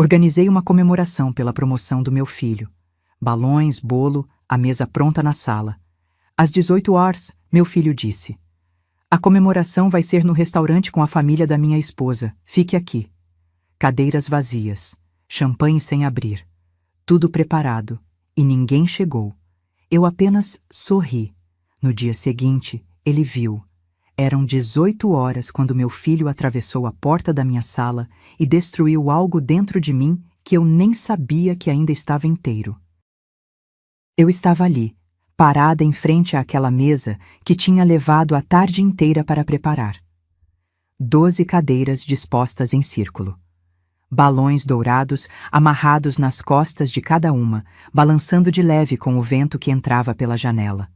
Organizei uma comemoração pela promoção do meu filho. Balões, bolo, a mesa pronta na sala. Às 18 horas, meu filho disse: "A comemoração vai ser no restaurante com a família da minha esposa. Fique aqui." Cadeiras vazias, champanhe sem abrir. Tudo preparado, e ninguém chegou. Eu apenas sorri. No dia seguinte, ele viu. Eram 18 horas quando meu filho atravessou a porta da minha sala e destruiu algo dentro de mim que eu nem sabia que ainda estava inteiro. Eu estava ali, parada em frente àquela mesa que tinha levado a tarde inteira para preparar. 12 cadeiras dispostas em círculo. Balões dourados amarrados nas costas de cada uma, balançando de leve com o vento que entrava pela janela.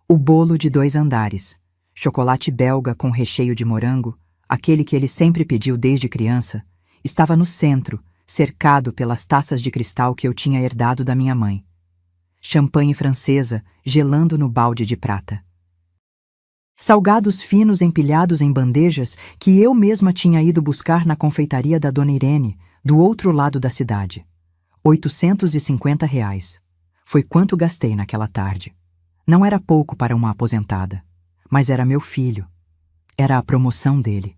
O bolo de 2 andares, chocolate belga com recheio de morango, aquele que ele sempre pediu desde criança, estava no centro, cercado pelas taças de cristal que eu tinha herdado da minha mãe. Champanhe francesa gelando no balde de prata. Salgados finos empilhados em bandejas que eu mesma tinha ido buscar na confeitaria da Dona Irene, do outro lado da cidade. R$ 850. Foi quanto gastei naquela tarde. Não era pouco para uma aposentada, mas era meu filho. Era a promoção dele.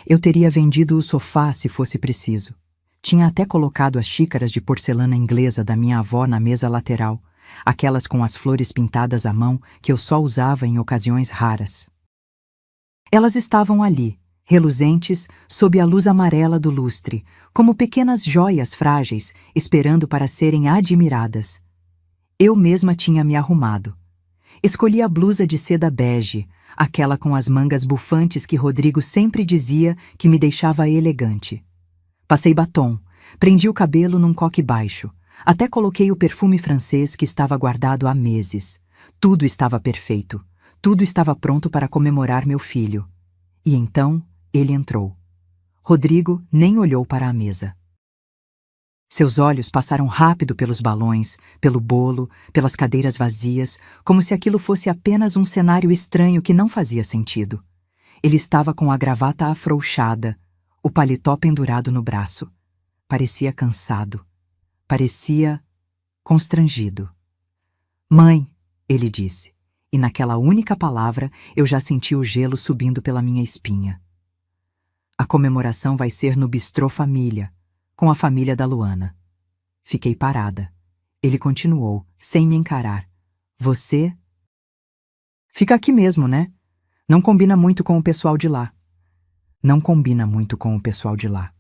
Eu teria vendido o sofá se fosse preciso. Tinha até colocado as xícaras de porcelana inglesa da minha avó na mesa lateral, aquelas com as flores pintadas à mão que eu só usava em ocasiões raras. Elas estavam ali, reluzentes, sob a luz amarela do lustre, como pequenas joias frágeis, esperando para serem admiradas. Eu mesma tinha me arrumado. Escolhi a blusa de seda bege, aquela com as mangas bufantes que Rodrigo sempre dizia que me deixava elegante. Passei batom, prendi o cabelo num coque baixo, até coloquei o perfume francês que estava guardado há meses. Tudo estava perfeito. Tudo estava pronto para comemorar meu filho. E então ele entrou. Rodrigo nem olhou para a mesa. Seus olhos passaram rápido pelos balões, pelo bolo, pelas cadeiras vazias, como se aquilo fosse apenas um cenário estranho que não fazia sentido. Ele estava com a gravata afrouxada, o paletó pendurado no braço. Parecia cansado. Parecia constrangido. "Mãe", ele disse, e naquela única palavra eu já senti o gelo subindo pela minha espinha. "A comemoração vai ser no bistrô família, com a família da Luana." Fiquei parada. Ele continuou, sem me encarar. "Você? Fica aqui mesmo, né? Não combina muito com o pessoal de lá." Não combina muito com o pessoal de lá.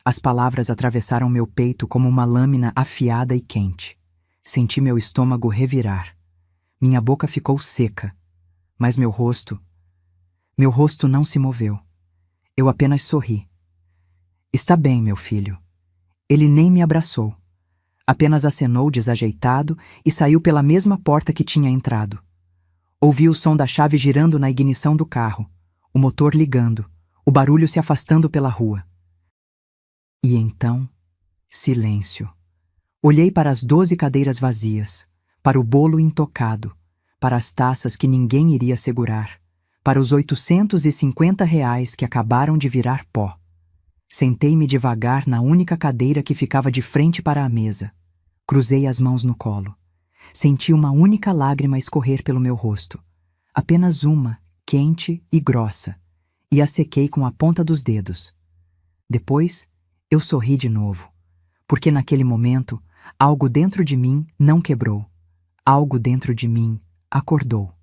As palavras atravessaram meu peito como uma lâmina afiada e quente. Senti meu estômago revirar. Minha boca ficou seca, mas meu rosto não se moveu. Eu apenas sorri. "Está bem, meu filho." Ele nem me abraçou. Apenas acenou desajeitado e saiu pela mesma porta que tinha entrado. Ouvi o som da chave girando na ignição do carro, o motor ligando, o barulho se afastando pela rua. E então, silêncio. Olhei para as 12 cadeiras vazias, para o bolo intocado, para as taças que ninguém iria segurar, para os R$ 850 que acabaram de virar pó. Sentei-me devagar na única cadeira que ficava de frente para a mesa. Cruzei as mãos no colo. Senti uma única lágrima escorrer pelo meu rosto. Apenas uma, quente e grossa, e a sequei com a ponta dos dedos. Depois, eu sorri de novo, porque naquele momento, algo dentro de mim não quebrou. Algo dentro de mim acordou.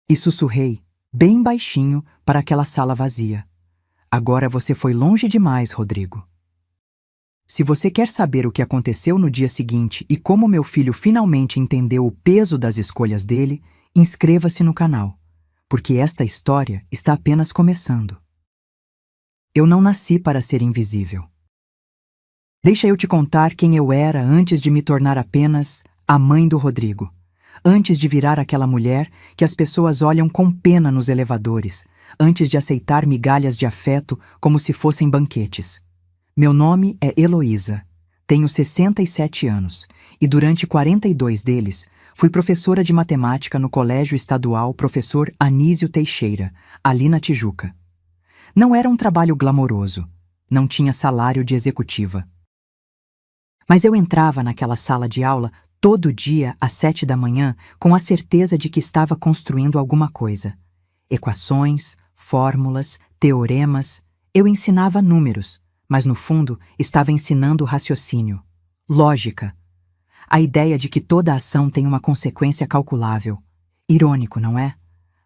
E sussurrei, bem baixinho, para aquela sala vazia. "Agora você foi longe demais, Rodrigo." Se você quer saber o que aconteceu no dia seguinte e como meu filho finalmente entendeu o peso das escolhas dele, inscreva-se no canal, porque esta história está apenas começando. Eu não nasci para ser invisível. Deixa eu te contar quem eu era antes de me tornar apenas a mãe do Rodrigo. Antes de virar aquela mulher que as pessoas olham com pena nos elevadores, antes de aceitar migalhas de afeto como se fossem banquetes. Meu nome é Heloísa, tenho 67 anos e durante 42 deles fui professora de matemática no Colégio Estadual Professor Anísio Teixeira, ali na Tijuca. Não era um trabalho glamouroso. não tinha salário de executiva. Mas eu entrava naquela sala de aula todo dia às 7 da manhã com a certeza de que estava construindo alguma coisa. Equações, fórmulas, teoremas. Eu ensinava números, mas no fundo estava ensinando raciocínio, lógica. A ideia de que toda ação tem uma consequência calculável. Irônico, não é?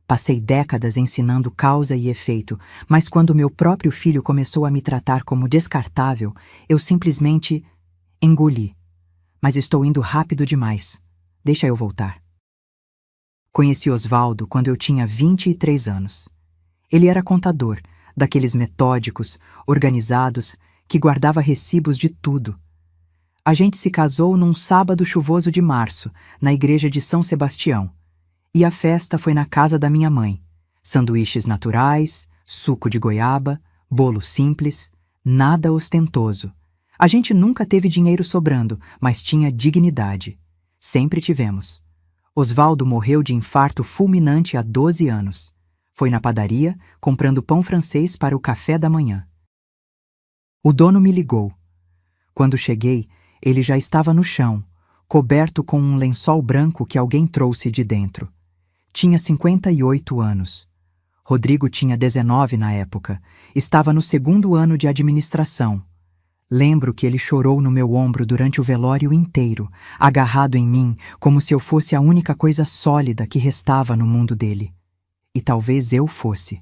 Passei décadas ensinando causa e efeito, mas quando meu próprio filho começou a me tratar como descartável, eu simplesmente engoli. Mas estou indo rápido demais. Deixa eu voltar. Conheci Osvaldo quando eu tinha 23 anos. Ele era contador, daqueles metódicos, organizados, que guardava recibos de tudo. A gente se casou num sábado chuvoso de março, na igreja de São Sebastião. E a festa foi na casa da minha mãe. Sanduíches naturais, suco de goiaba, bolo simples, nada ostentoso. A gente nunca teve dinheiro sobrando, mas tinha dignidade. Sempre tivemos. Osvaldo morreu de infarto fulminante há 12 anos. Foi na padaria, comprando pão francês para o café da manhã. O dono me ligou. Quando cheguei, ele já estava no chão, coberto com um lençol branco que alguém trouxe de dentro. Tinha 58 anos. Rodrigo tinha 19 na época. Estava no 2º ano de administração. Lembro que ele chorou no meu ombro durante o velório inteiro, agarrado em mim, como se eu fosse a única coisa sólida que restava no mundo dele. E talvez eu fosse.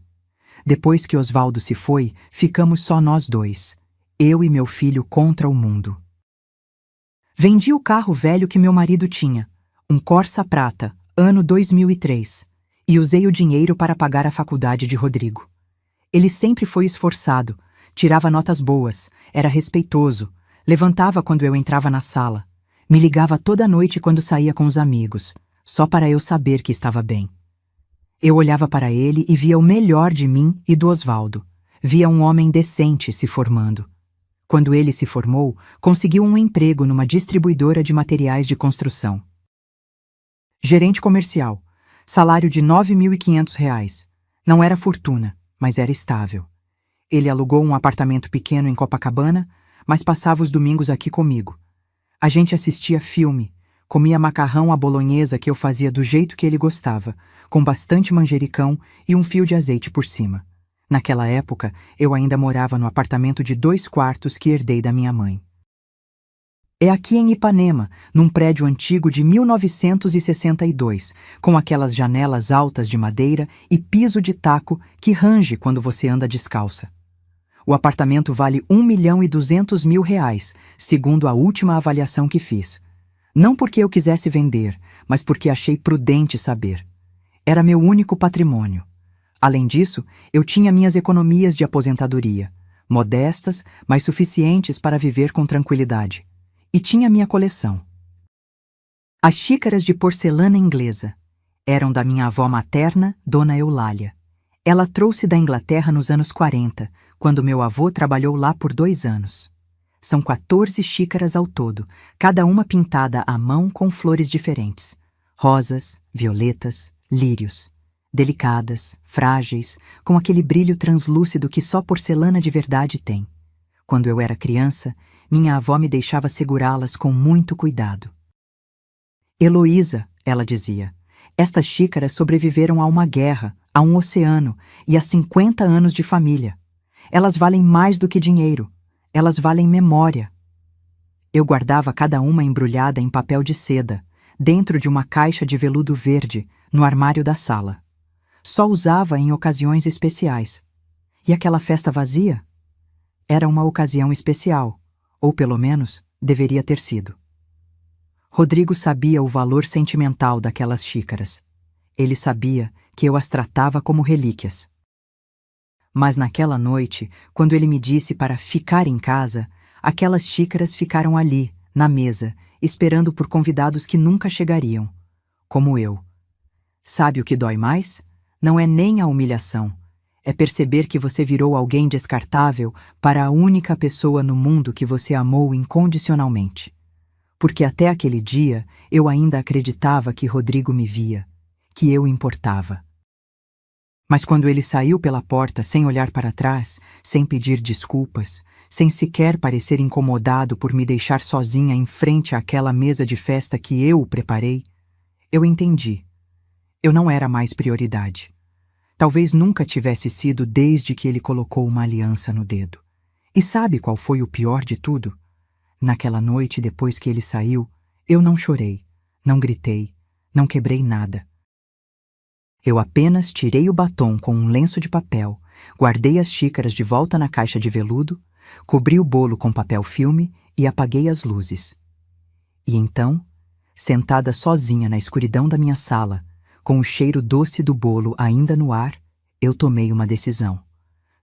Depois que Osvaldo se foi, ficamos só nós dois, eu e meu filho contra o mundo. Vendi o carro velho que meu marido tinha, um Corsa prata, ano 2003, e usei o dinheiro para pagar a faculdade de Rodrigo. Ele sempre foi esforçado, tirava notas boas, era respeitoso, levantava quando eu entrava na sala, me ligava toda noite quando saía com os amigos, só para eu saber que estava bem. Eu olhava para ele e via o melhor de mim e do Osvaldo. Via um homem decente se formando. Quando ele se formou, conseguiu um emprego numa distribuidora de materiais de construção. Gerente comercial. Salário de R$ 9.500. Não era fortuna, mas era estável. Ele alugou um apartamento pequeno em Copacabana, mas passava os domingos aqui comigo. A gente assistia filme, comia macarrão à bolonhesa que eu fazia do jeito que ele gostava, com bastante manjericão e um fio de azeite por cima. Naquela época, eu ainda morava no apartamento de 2 quartos que herdei da minha mãe. É aqui em Ipanema, num prédio antigo de 1962, com aquelas janelas altas de madeira e piso de taco que range quando você anda descalça. O apartamento vale R$ 1.200.000, segundo a última avaliação que fiz. Não porque eu quisesse vender, mas porque achei prudente saber. Era meu único patrimônio. Além disso, eu tinha minhas economias de aposentadoria, modestas, mas suficientes para viver com tranquilidade. E tinha minha coleção. As xícaras de porcelana inglesa eram da minha avó materna, Dona Eulália. Ela trouxe da Inglaterra nos anos 40, quando meu avô trabalhou lá por 2 anos. São 14 xícaras ao todo, cada uma pintada à mão com flores diferentes. Rosas, violetas, lírios. Delicadas, frágeis, com aquele brilho translúcido que só porcelana de verdade tem. Quando eu era criança, minha avó me deixava segurá-las com muito cuidado. Heloísa, ela dizia, estas xícaras sobreviveram a uma guerra, a um oceano e a 50 anos de família. Elas valem mais do que dinheiro. Elas valem memória. Eu guardava cada uma embrulhada em papel de seda, dentro de uma caixa de veludo verde, no armário da sala. Só usava em ocasiões especiais. E aquela festa vazia? Era uma ocasião especial, ou pelo menos deveria ter sido. Rodrigo sabia o valor sentimental daquelas xícaras. Ele sabia que eu as tratava como relíquias. Mas naquela noite, quando ele me disse para ficar em casa, aquelas xícaras ficaram ali, na mesa, esperando por convidados que nunca chegariam, como eu. Sabe o que dói mais? Não é nem a humilhação. É perceber que você virou alguém descartável para a única pessoa no mundo que você amou incondicionalmente. Porque até aquele dia eu ainda acreditava que Rodrigo me via, que eu importava. Mas quando ele saiu pela porta sem olhar para trás, sem pedir desculpas, sem sequer parecer incomodado por me deixar sozinha em frente àquela mesa de festa que eu preparei, eu entendi. Eu não era mais prioridade. Talvez nunca tivesse sido desde que ele colocou uma aliança no dedo. E sabe qual foi o pior de tudo? Naquela noite, depois que ele saiu, eu não chorei, não gritei, não quebrei nada. Eu apenas tirei o batom com um lenço de papel, guardei as xícaras de volta na caixa de veludo, cobri o bolo com papel filme e apaguei as luzes. E então, sentada sozinha na escuridão da minha sala, com o cheiro doce do bolo ainda no ar, eu tomei uma decisão.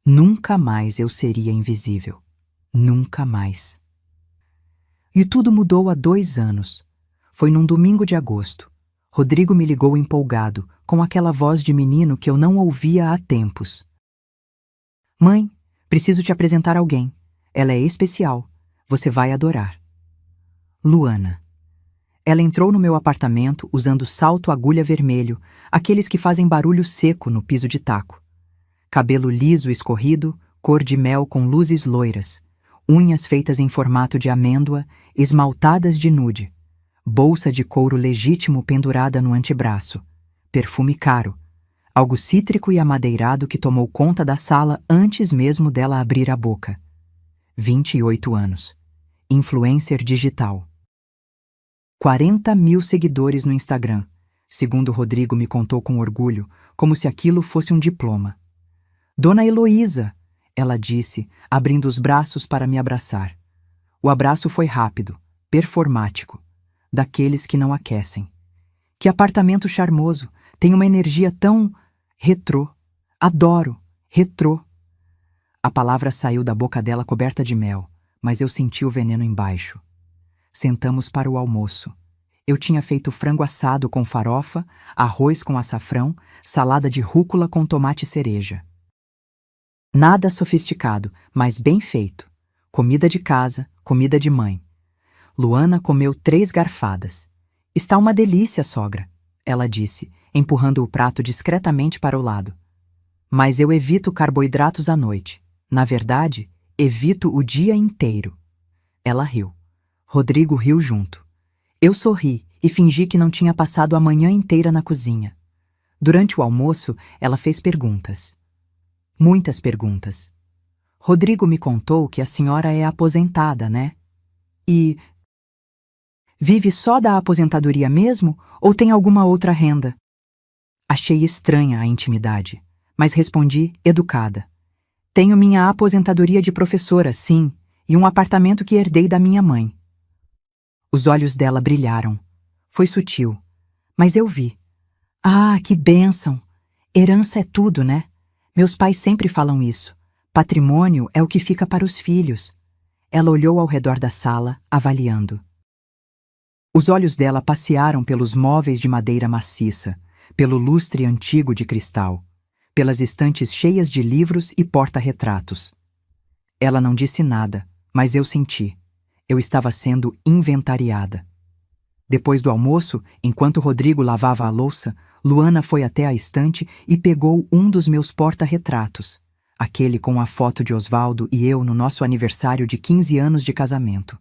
Nunca mais eu seria invisível. Nunca mais. E tudo mudou há 2 anos. Foi num domingo de agosto. Rodrigo me ligou empolgado, com aquela voz de menino que eu não ouvia há tempos. Mãe, preciso te apresentar alguém. Ela é especial. Você vai adorar. Luana. Ela entrou no meu apartamento usando salto agulha vermelho, aqueles que fazem barulho seco no piso de taco. Cabelo liso escorrido, cor de mel com luzes loiras, unhas feitas em formato de amêndoa, esmaltadas de nude, bolsa de couro legítimo pendurada no antebraço, perfume caro, algo cítrico e amadeirado que tomou conta da sala antes mesmo dela abrir a boca. 28 anos. Influencer digital. 40 mil seguidores no Instagram, segundo Rodrigo me contou com orgulho, como se aquilo fosse um diploma. Dona Heloísa, ela disse, abrindo os braços para me abraçar. O abraço foi rápido, performático, daqueles que não aquecem. Que apartamento charmoso, tem uma energia tão retrô. Adoro, retrô. A palavra saiu da boca dela coberta de mel, mas eu senti o veneno embaixo. Sentamos para o almoço. Eu tinha feito frango assado com farofa, arroz com açafrão, salada de rúcula com tomate cereja. Nada sofisticado, mas bem feito. Comida de casa, comida de mãe. Luana comeu 3 garfadas. Está uma delícia, sogra, ela disse, empurrando o prato discretamente para o lado. Mas eu evito carboidratos à noite. Na verdade, evito o dia inteiro. Ela riu. Rodrigo riu junto. Eu sorri e fingi que não tinha passado a manhã inteira na cozinha. Durante o almoço, ela fez perguntas. Muitas perguntas. Rodrigo me contou que a senhora é aposentada, né? E vive só da aposentadoria mesmo ou tem alguma outra renda? Achei estranha a intimidade, mas respondi educada. Tenho minha aposentadoria de professora, sim, e um apartamento que herdei da minha mãe. Os olhos dela brilharam. Foi sutil, mas eu vi. Ah, que bênção! Herança é tudo, né? Meus pais sempre falam isso. Patrimônio é o que fica para os filhos. Ela olhou ao redor da sala, avaliando. Os olhos dela passearam pelos móveis de madeira maciça, pelo lustre antigo de cristal, pelas estantes cheias de livros e porta-retratos. Ela não disse nada, mas eu senti. Eu estava sendo inventariada. Depois do almoço, enquanto Rodrigo lavava a louça, Luana foi até a estante e pegou um dos meus porta-retratos, aquele com a foto de Osvaldo e eu no nosso aniversário de 15 anos de casamento.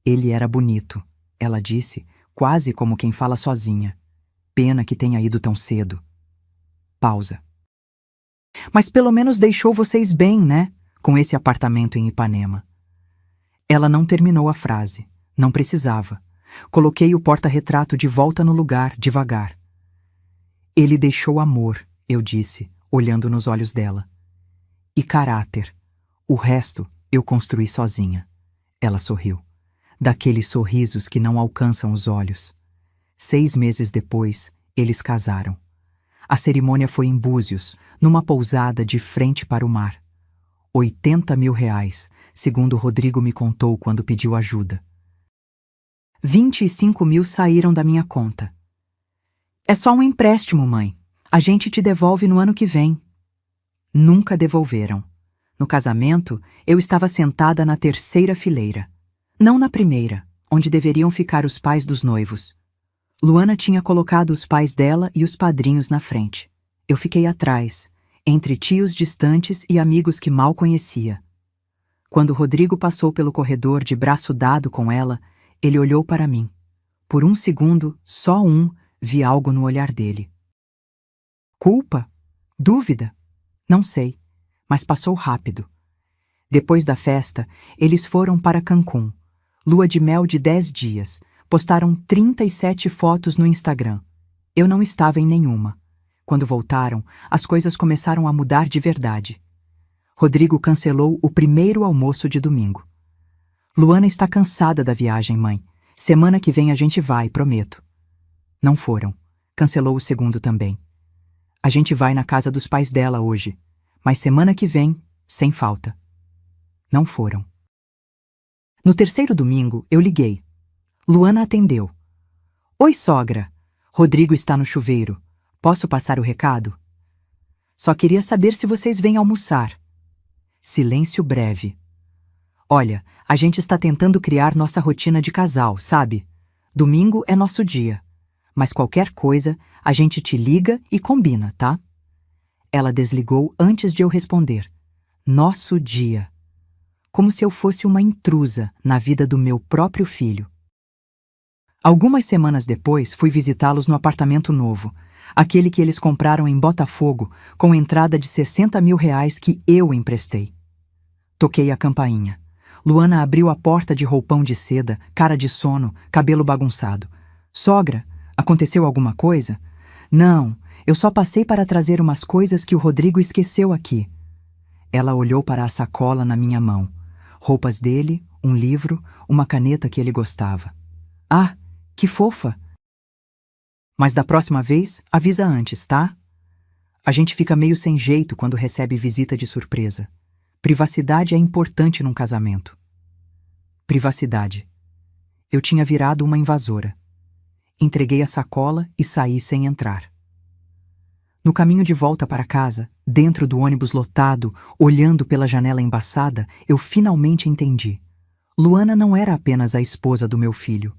Ele era bonito, ela disse, quase como quem fala sozinha. Pena que tenha ido tão cedo. Pausa. Mas pelo menos deixou vocês bem, né? Com esse apartamento em Ipanema. Ela não terminou a frase. Não precisava. Coloquei o porta-retrato de volta no lugar, devagar. Ele deixou amor, eu disse, olhando nos olhos dela. E caráter. O resto eu construí sozinha. Ela sorriu. Daqueles sorrisos que não alcançam os olhos. 6 meses depois, eles casaram. A cerimônia foi em Búzios, numa pousada de frente para o mar. 80 mil reais, segundo Rodrigo me contou quando pediu ajuda. 25 mil saíram da minha conta. É só um empréstimo, mãe. A gente te devolve no ano que vem. Nunca devolveram. No casamento, eu estava sentada na 3ª fileira. Não na primeira, onde deveriam ficar os pais dos noivos. Luana tinha colocado os pais dela e os padrinhos na frente. Eu fiquei atrás, entre tios distantes e amigos que mal conhecia. Quando Rodrigo passou pelo corredor de braço dado com ela, ele olhou para mim. Por um segundo, só vi algo no olhar dele. Culpa? Dúvida? Não sei, mas passou rápido. Depois da festa, eles foram para Cancún. Lua de mel de 10 dias. Postaram 37 fotos no Instagram. Eu não estava em nenhuma. Quando voltaram, as coisas começaram a mudar de verdade. Rodrigo cancelou o primeiro almoço de domingo. Luana está cansada da viagem, mãe. Semana que vem a gente vai, prometo. Não foram. Cancelou o segundo também. A gente vai na casa dos pais dela hoje, mas semana que vem, sem falta. Não foram. No terceiro domingo, eu liguei. Luana atendeu. Oi, sogra. Rodrigo está no chuveiro. Posso passar o recado? Só queria saber se vocês vêm almoçar. Silêncio breve. Olha, a gente está tentando criar nossa rotina de casal, sabe? Domingo é nosso dia. Mas qualquer coisa, a gente te liga e combina, tá? Ela desligou antes de eu responder. Nosso dia. Como se eu fosse uma intrusa na vida do meu próprio filho. Algumas semanas depois, fui visitá-los no apartamento novo, aquele que eles compraram em Botafogo, com entrada de R$60.000 que eu emprestei. Toquei a campainha. Luana abriu a porta de roupão de seda, cara de sono, cabelo bagunçado. Sogra, aconteceu alguma coisa? Não, eu só passei para trazer umas coisas que o Rodrigo esqueceu aqui. Ela olhou para a sacola na minha mão. Roupas dele, um livro, uma caneta que ele gostava. Ah, que fofa! Mas da próxima vez, avisa antes, tá? A gente fica meio sem jeito quando recebe visita de surpresa. Privacidade é importante num casamento. Privacidade. Eu tinha virado uma invasora. Entreguei a sacola e saí sem entrar. No caminho de volta para casa, dentro do ônibus lotado, olhando pela janela embaçada, eu finalmente entendi. Luana não era apenas a esposa do meu filho.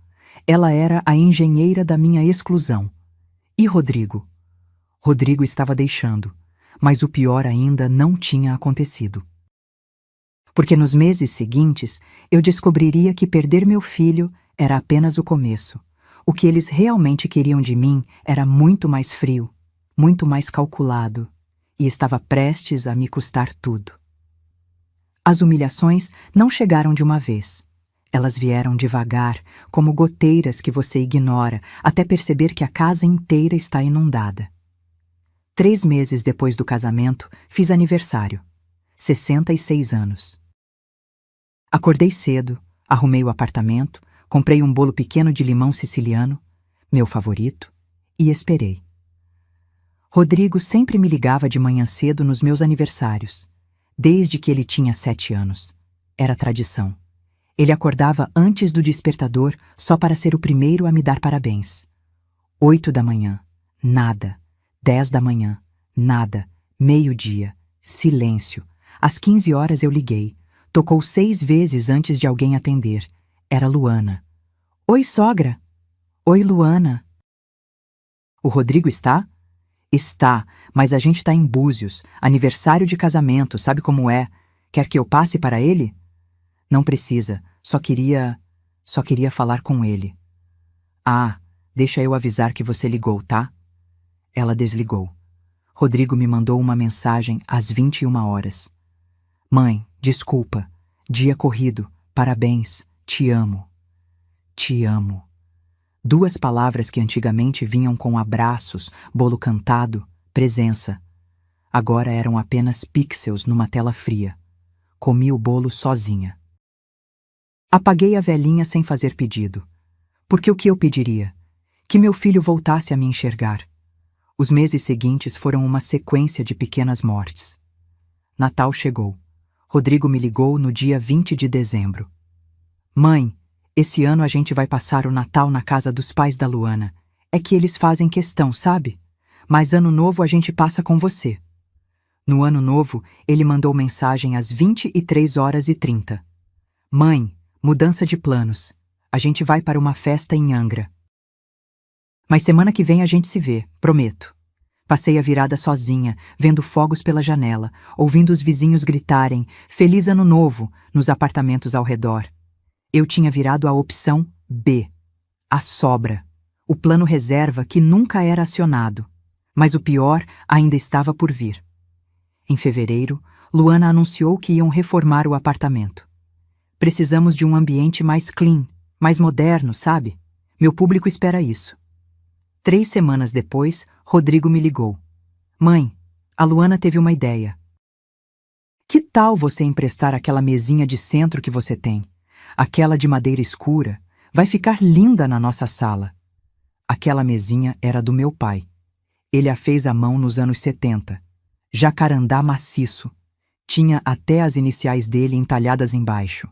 Ela era a engenheira da minha exclusão. E Rodrigo? Rodrigo estava deixando, mas o pior ainda não tinha acontecido. Porque nos meses seguintes, eu descobriria que perder meu filho era apenas o começo. O que eles realmente queriam de mim era muito mais frio, muito mais calculado, e estava prestes a me custar tudo. As humilhações não chegaram de uma vez. Elas vieram devagar, como goteiras que você ignora, até perceber que a casa inteira está inundada. 3 meses depois do casamento, fiz aniversário. 66 anos. Acordei cedo, arrumei o apartamento, comprei um bolo pequeno de limão siciliano, meu favorito, e esperei. Rodrigo sempre me ligava de manhã cedo nos meus aniversários, desde que ele tinha 7 anos. Era tradição. Ele acordava antes do despertador só para ser o primeiro a me dar parabéns. 8 da manhã, nada. 10 da manhã, nada. Meio-dia, silêncio. Às 15 horas eu liguei. Tocou 6 vezes antes de alguém atender. Era Luana. Oi, sogra. Oi, Luana. O Rodrigo está? Está, mas a gente está em Búzios. Aniversário de casamento, sabe como é? Quer que eu passe para ele? Não precisa, só queria falar com ele. Ah, deixa eu avisar que você ligou, tá? Ela desligou. Rodrigo me mandou uma mensagem às 21 horas. Mãe, desculpa. Dia corrido. Parabéns. Te amo. Te amo. 2 palavras que antigamente vinham com abraços, bolo cantado, presença. Agora eram apenas pixels numa tela fria. Comi o bolo sozinha. Apaguei a velinha sem fazer pedido. Porque o que eu pediria? Que meu filho voltasse a me enxergar. Os meses seguintes foram uma sequência de pequenas mortes. Natal chegou. Rodrigo me ligou no dia 20 de dezembro. Mãe, esse ano a gente vai passar o Natal na casa dos pais da Luana. É que eles fazem questão, sabe? Mas ano novo a gente passa com você. No ano novo, ele mandou mensagem às 23h30. Mãe, mudança de planos. A gente vai para uma festa em Angra. Mas semana que vem a gente se vê, prometo. Passei a virada sozinha, vendo fogos pela janela, ouvindo os vizinhos gritarem "Feliz Ano Novo" nos apartamentos ao redor. Eu tinha virado a opção B, a sobra, o plano reserva que nunca era acionado. Mas o pior ainda estava por vir. Em fevereiro, Luana anunciou que iam reformar o apartamento. Precisamos de um ambiente mais clean, mais moderno, sabe? Meu público espera isso. 3 semanas depois, Rodrigo me ligou. Mãe, a Luana teve uma ideia. Que tal você emprestar aquela mesinha de centro que você tem? Aquela de madeira escura. Vai ficar linda na nossa sala. Aquela mesinha era do meu pai. Ele a fez à mão nos anos 70. Jacarandá maciço. Tinha até as iniciais dele entalhadas embaixo.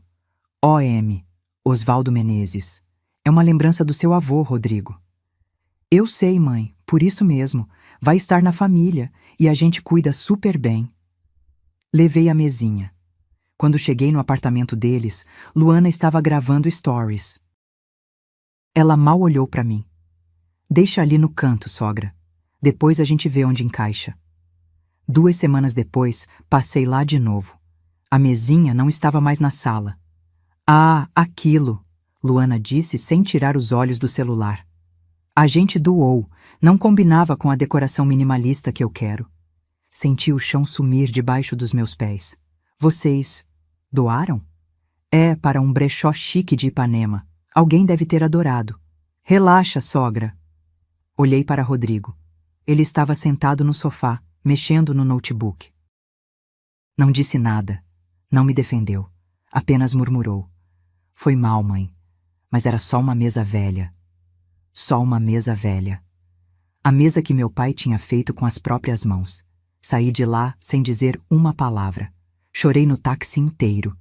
OM, Oswaldo Menezes. É uma lembrança do seu avô, Rodrigo. Eu sei, mãe, por isso mesmo. Vai estar na família e a gente cuida super bem. Levei a mesinha. Quando cheguei no apartamento deles, Luana estava gravando stories. Ela mal olhou para mim. Deixa ali no canto, sogra. Depois a gente vê onde encaixa. 2 semanas depois, passei lá de novo. A mesinha não estava mais na sala. Ah, aquilo, Luana disse sem tirar os olhos do celular. A gente doou, não combinava com a decoração minimalista que eu quero. Senti o chão sumir debaixo dos meus pés. Vocês doaram? É para um brechó chique de Ipanema. Alguém deve ter adorado. Relaxa, sogra. Olhei para Rodrigo. Ele estava sentado no sofá, mexendo no notebook. Não disse nada. Não me defendeu. Apenas murmurou. Foi mal, mãe. Mas era só uma mesa velha. Só uma mesa velha. A mesa que meu pai tinha feito com as próprias mãos. Saí de lá sem dizer uma palavra. Chorei no táxi inteiro.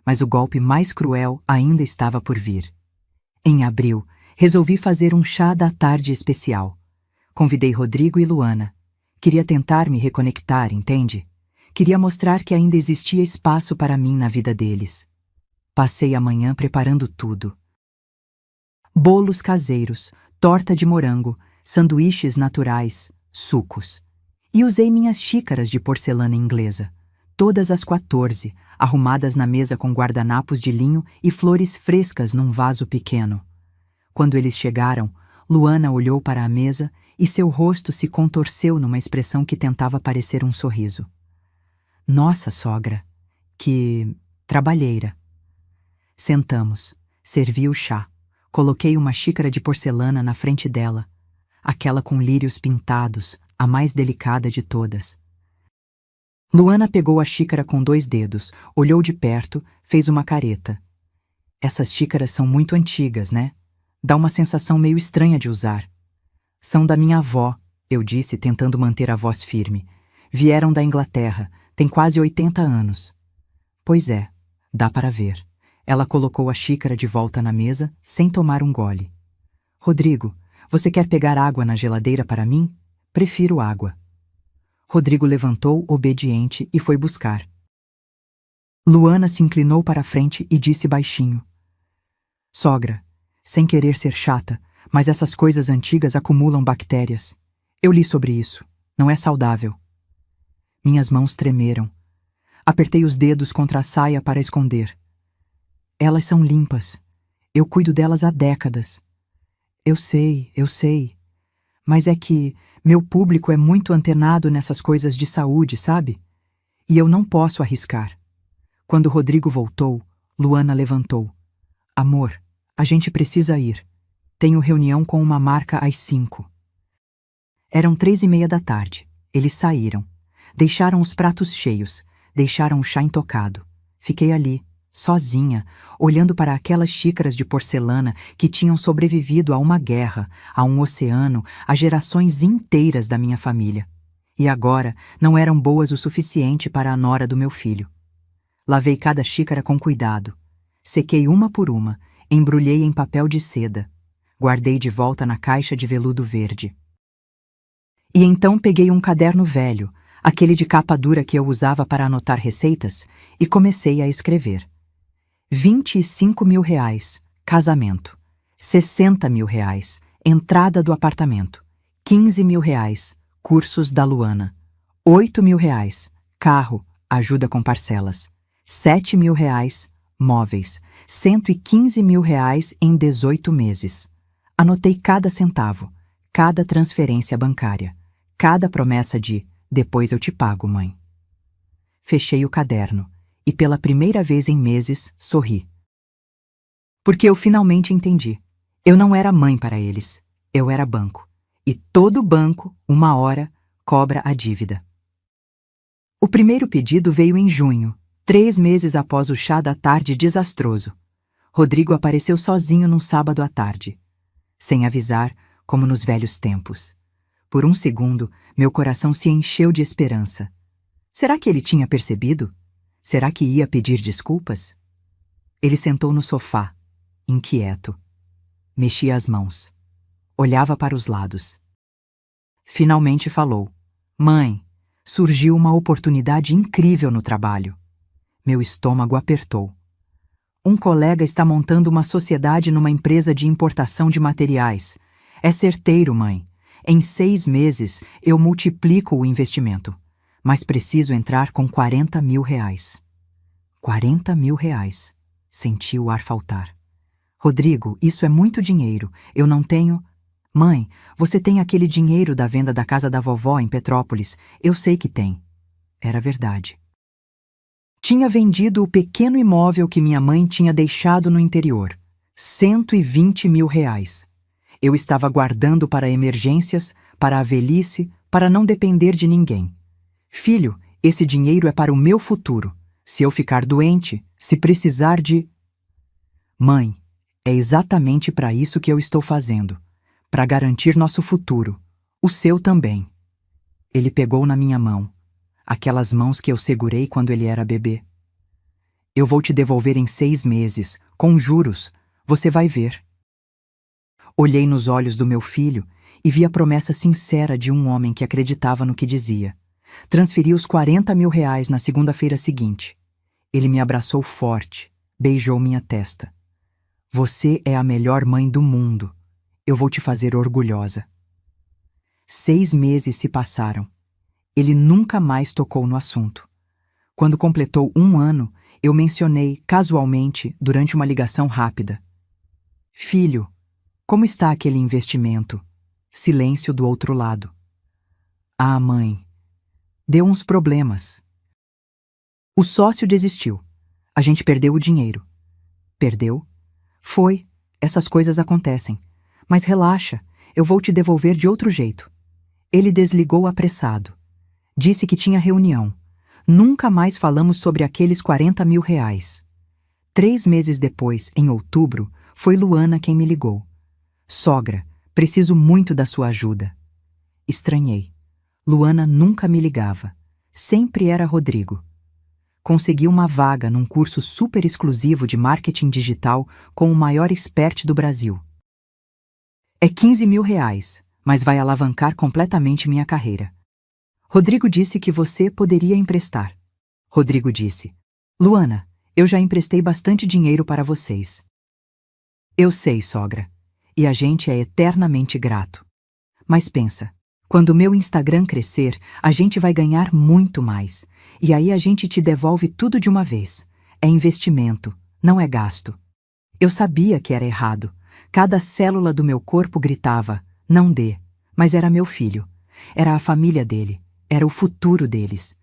Mas o golpe mais cruel ainda estava por vir. Em abril, resolvi fazer um chá da tarde especial. Convidei Rodrigo e Luana. Queria tentar me reconectar, entende? Queria mostrar que ainda existia espaço para mim na vida deles. Passei a manhã preparando tudo. Bolos caseiros, torta de morango, sanduíches naturais, sucos. E usei minhas xícaras de porcelana inglesa. Todas as 14, arrumadas na mesa com guardanapos de linho e flores frescas num vaso pequeno. Quando eles chegaram, Luana olhou para a mesa e seu rosto se contorceu numa expressão que tentava parecer um sorriso. Nossa, sogra, que trabalheira. Sentamos, servi o chá. Coloquei uma xícara de porcelana na frente dela, aquela com lírios pintados, a mais delicada de todas. Luana pegou a xícara com 2 dedos, olhou de perto, fez uma careta. Essas xícaras são muito antigas, né? Dá uma sensação meio estranha de usar. São da minha avó, eu disse, tentando manter a voz firme. Vieram da Inglaterra, tem quase 80 anos. Pois é, dá para ver. Ela colocou a xícara de volta na mesa, sem tomar um gole. Rodrigo, você quer pegar água na geladeira para mim? Prefiro água. Rodrigo levantou, obediente, e foi buscar. Luana se inclinou para a frente e disse baixinho. Sogra, sem querer ser chata, mas essas coisas antigas acumulam bactérias. Eu li sobre isso. Não é saudável. Minhas mãos tremeram. Apertei os dedos contra a saia para esconder. Elas são limpas. Eu cuido delas há décadas. Eu sei. Mas é que meu público é muito antenado nessas coisas de saúde, sabe? E eu não posso arriscar. Quando Rodrigo voltou, Luana levantou. Amor, a gente precisa ir. Tenho reunião com uma marca às 5. Eram 3:30 da tarde. Eles saíram. Deixaram os pratos cheios. Deixaram o chá intocado. Fiquei ali, sozinha, olhando para aquelas xícaras de porcelana que tinham sobrevivido a uma guerra, a um oceano, a gerações inteiras da minha família. E agora não eram boas o suficiente para a nora do meu filho. Lavei cada xícara com cuidado. Sequei uma por uma, embrulhei em papel de seda. Guardei de volta na caixa de veludo verde. E então peguei um caderno velho, aquele de capa dura que eu usava para anotar receitas, e comecei a escrever. 25 mil reais, casamento. 60 mil reais, entrada do apartamento. 15 mil reais, Cursos da Luana. R$ 8.000. Carro, ajuda com parcelas. R$ 7.000. Móveis. R$ 115.000 em 18 meses. Anotei cada centavo, cada transferência bancária, cada promessa de "depois eu te pago, mãe". Fechei o caderno e, pela primeira vez em meses, sorri. Porque eu finalmente entendi. Eu não era mãe para eles, eu era banco. E todo banco, uma hora, cobra a dívida. O primeiro pedido veio em junho, 3 meses após o chá da tarde desastroso. Rodrigo apareceu sozinho num sábado à tarde. Sem avisar, como nos velhos tempos. Por um segundo, meu coração se encheu de esperança. Será que ele tinha percebido? Será que ia pedir desculpas? Ele sentou no sofá, inquieto. Mexia as mãos. Olhava para os lados. Finalmente falou. "Mãe, surgiu uma oportunidade incrível no trabalho." Meu estômago apertou. "Um colega está montando uma sociedade numa empresa de importação de materiais. É certeiro, mãe. Em 6 meses eu multiplico o investimento. Mas preciso entrar com R$ 40.000. R$ 40.000. Senti o ar faltar. "Rodrigo, isso é muito dinheiro. Eu não tenho..." "Mãe, você tem aquele dinheiro da venda da casa da vovó em Petrópolis. Eu sei que tem." Era verdade. Tinha vendido o pequeno imóvel que minha mãe tinha deixado no interior. R$ 120.000. Eu estava guardando para emergências, para a velhice, para não depender de ninguém. "Filho, esse dinheiro é para o meu futuro. Se eu ficar doente, se precisar de..." "Mãe, é exatamente para isso que eu estou fazendo. Para garantir nosso futuro. O seu também." Ele pegou na minha mão. Aquelas mãos que eu segurei quando ele era bebê. "Eu vou te devolver em 6 meses, com juros. Você vai ver." Olhei nos olhos do meu filho e vi a promessa sincera de um homem que acreditava no que dizia. Transferi os R$ 40.000 na segunda-feira seguinte. Ele me abraçou forte, beijou minha testa. "Você é a melhor mãe do mundo. Eu vou te fazer orgulhosa." 6 meses se passaram. Ele nunca mais tocou no assunto. Quando completou 1 ano, eu mencionei, casualmente, durante uma ligação rápida. "Filho, como está aquele investimento?" Silêncio do outro lado. "Ah, mãe, deu uns problemas." O sócio desistiu. A gente perdeu o dinheiro. Perdeu? Foi. Essas coisas acontecem. Mas relaxa, eu vou te devolver de outro jeito. Ele desligou apressado. Disse que tinha reunião. Nunca mais falamos sobre aqueles R$ 40.000. 3 meses depois, em outubro, foi Luana quem me ligou. "Sogra, preciso muito da sua ajuda." Estranhei. Luana nunca me ligava. Sempre era Rodrigo. Consegui uma vaga num curso super exclusivo de marketing digital com o maior expert do Brasil. "É R$ 15.000, mas vai alavancar completamente minha carreira." "Rodrigo disse que você poderia emprestar." Rodrigo disse: "Luana, eu já emprestei bastante dinheiro para vocês." "Eu sei, sogra. E a gente é eternamente grato. Mas pensa, quando o meu Instagram crescer, a gente vai ganhar muito mais. E aí a gente te devolve tudo de uma vez. É investimento, não é gasto." Eu sabia que era errado. Cada célula do meu corpo gritava: "Não dê." Mas era meu filho. Era a família dele. Era o futuro deles.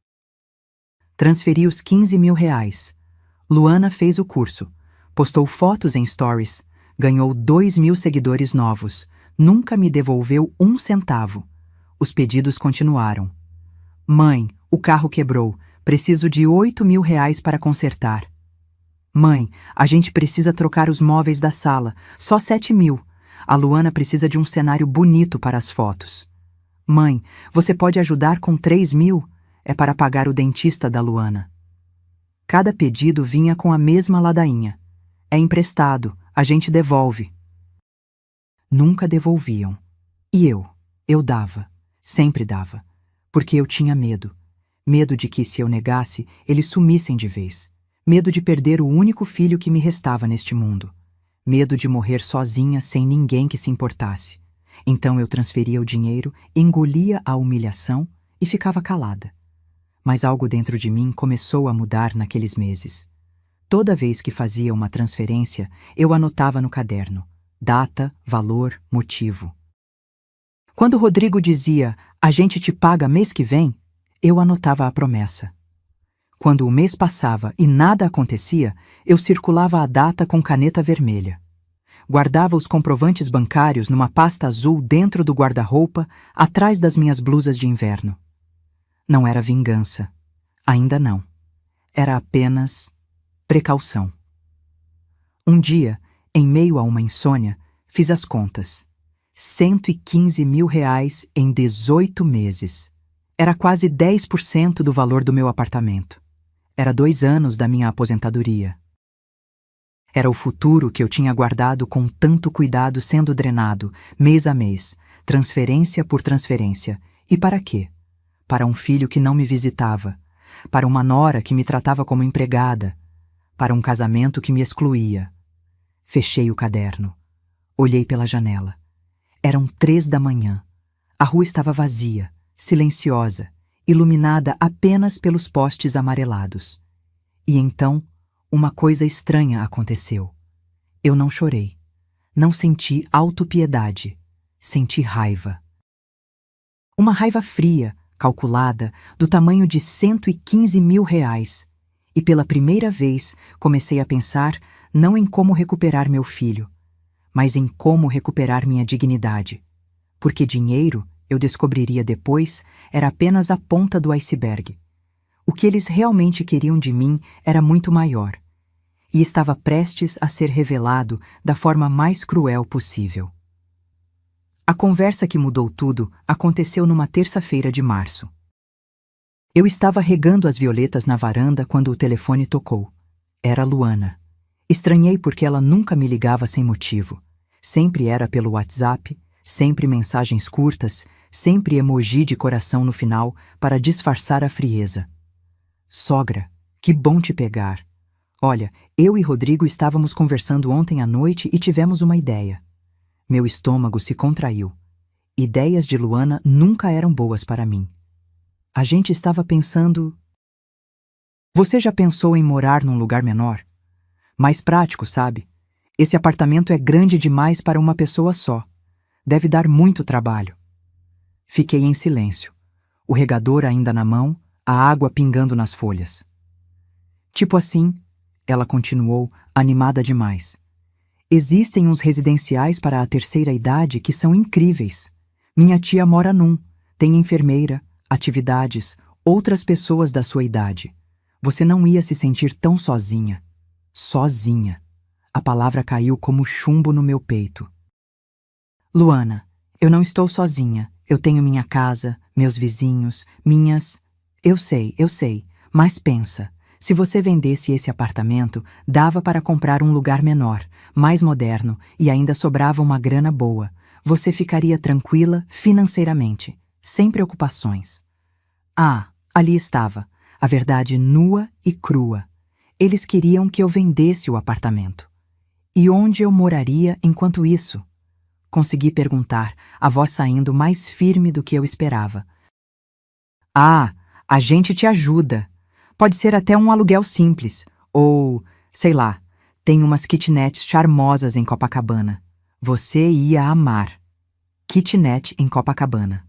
Transferi os R$ 15.000. Luana fez o curso. Postou fotos em stories. Ganhou 2.000 seguidores novos. Nunca me devolveu 1 centavo. Os pedidos continuaram. "Mãe, o carro quebrou. Preciso de R$ 8.000 para consertar." "Mãe, a gente precisa trocar os móveis da sala. Só 7.000. A Luana precisa de um cenário bonito para as fotos." "Mãe, você pode ajudar com 3.000? É para pagar o dentista da Luana." Cada pedido vinha com a mesma ladainha. "É emprestado, a gente devolve." Nunca devolviam. E eu dava. Sempre dava. Porque eu tinha medo. Medo de que, se eu negasse, eles sumissem de vez. Medo de perder o único filho que me restava neste mundo. Medo de morrer sozinha sem ninguém que se importasse. Então eu transferia o dinheiro, engolia a humilhação e ficava calada. Mas algo dentro de mim começou a mudar naqueles meses. Toda vez que fazia uma transferência, eu anotava no caderno: data, valor, motivo. Quando Rodrigo dizia, a gente te paga mês que vem, eu anotava a promessa. Quando o mês passava e nada acontecia, eu circulava a data com caneta vermelha. Guardava os comprovantes bancários numa pasta azul dentro do guarda-roupa, atrás das minhas blusas de inverno. Não era vingança. Ainda não. Era apenas precaução. Um dia, em meio a uma insônia, fiz as contas. 115 mil reais em 18 meses. Era quase 10% do valor do meu apartamento. Era 2 anos da minha aposentadoria. Era o futuro que eu tinha guardado com tanto cuidado sendo drenado, mês a mês, transferência por transferência. E para quê? Para um filho que não me visitava, para uma nora que me tratava como empregada, para um casamento que me excluía. Fechei o caderno. Olhei pela janela. Eram 3 da manhã. A rua estava vazia, silenciosa, iluminada apenas pelos postes amarelados. E então, uma coisa estranha aconteceu. Eu não chorei. Não senti autopiedade. Senti raiva. Uma raiva fria, calculada, do tamanho de 115 mil reais. E pela primeira vez comecei a pensar não em como recuperar meu filho, mas em como recuperar minha dignidade. Porque dinheiro, eu descobriria depois, era apenas a ponta do iceberg. O que eles realmente queriam de mim era muito maior. E estava prestes a ser revelado da forma mais cruel possível. A conversa que mudou tudo aconteceu numa terça-feira de março. Eu estava regando as violetas na varanda quando o telefone tocou. Era Luana. Estranhei porque ela nunca me ligava sem motivo. Sempre era pelo WhatsApp, sempre mensagens curtas, sempre emoji de coração no final para disfarçar a frieza. Sogra, que bom te pegar. Olha, eu e Rodrigo estávamos conversando ontem à noite e tivemos uma ideia. Meu estômago se contraiu. Ideias de Luana nunca eram boas para mim. A gente estava pensando... Você já pensou em morar num lugar menor? Mais prático, sabe? Esse apartamento é grande demais para uma pessoa só. Deve dar muito trabalho. Fiquei em silêncio. O regador ainda na mão, a água pingando nas folhas. Tipo assim, ela continuou, animada demais. Existem uns residenciais para a terceira idade que são incríveis. Minha tia mora num, tem enfermeira, atividades, outras pessoas da sua idade. Você não ia se sentir tão sozinha. Sozinha. A palavra caiu como chumbo no meu peito. Luana, eu não estou sozinha. Eu tenho minha casa, meus vizinhos, minhas... Eu sei, mas pensa. Se você vendesse esse apartamento, dava para comprar um lugar menor, mais moderno, e ainda sobrava uma grana boa. Você ficaria tranquila financeiramente, sem preocupações. Ah, ali estava, a verdade nua e crua. Eles queriam que eu vendesse o apartamento. E onde eu moraria enquanto isso? Consegui perguntar, a voz saindo mais firme do que eu esperava. Ah, a gente te ajuda. Pode ser até um aluguel simples, ou, sei lá, tem umas kitnets charmosas em Copacabana. Você ia amar. Kitnet em Copacabana.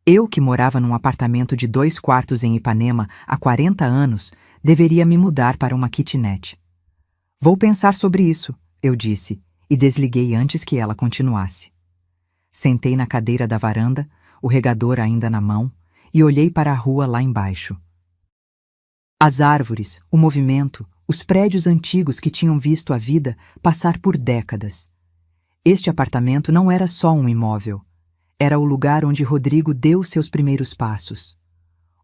Eu, que morava num apartamento de 2 quartos em Ipanema há 40 anos, deveria me mudar para uma kitnet. Vou pensar sobre isso, eu disse, e desliguei antes que ela continuasse. Sentei na cadeira da varanda, o regador ainda na mão, e olhei para a rua lá embaixo. As árvores, o movimento, os prédios antigos que tinham visto a vida passar por décadas. Este apartamento não era só um imóvel. Era o lugar onde Rodrigo deu seus primeiros passos.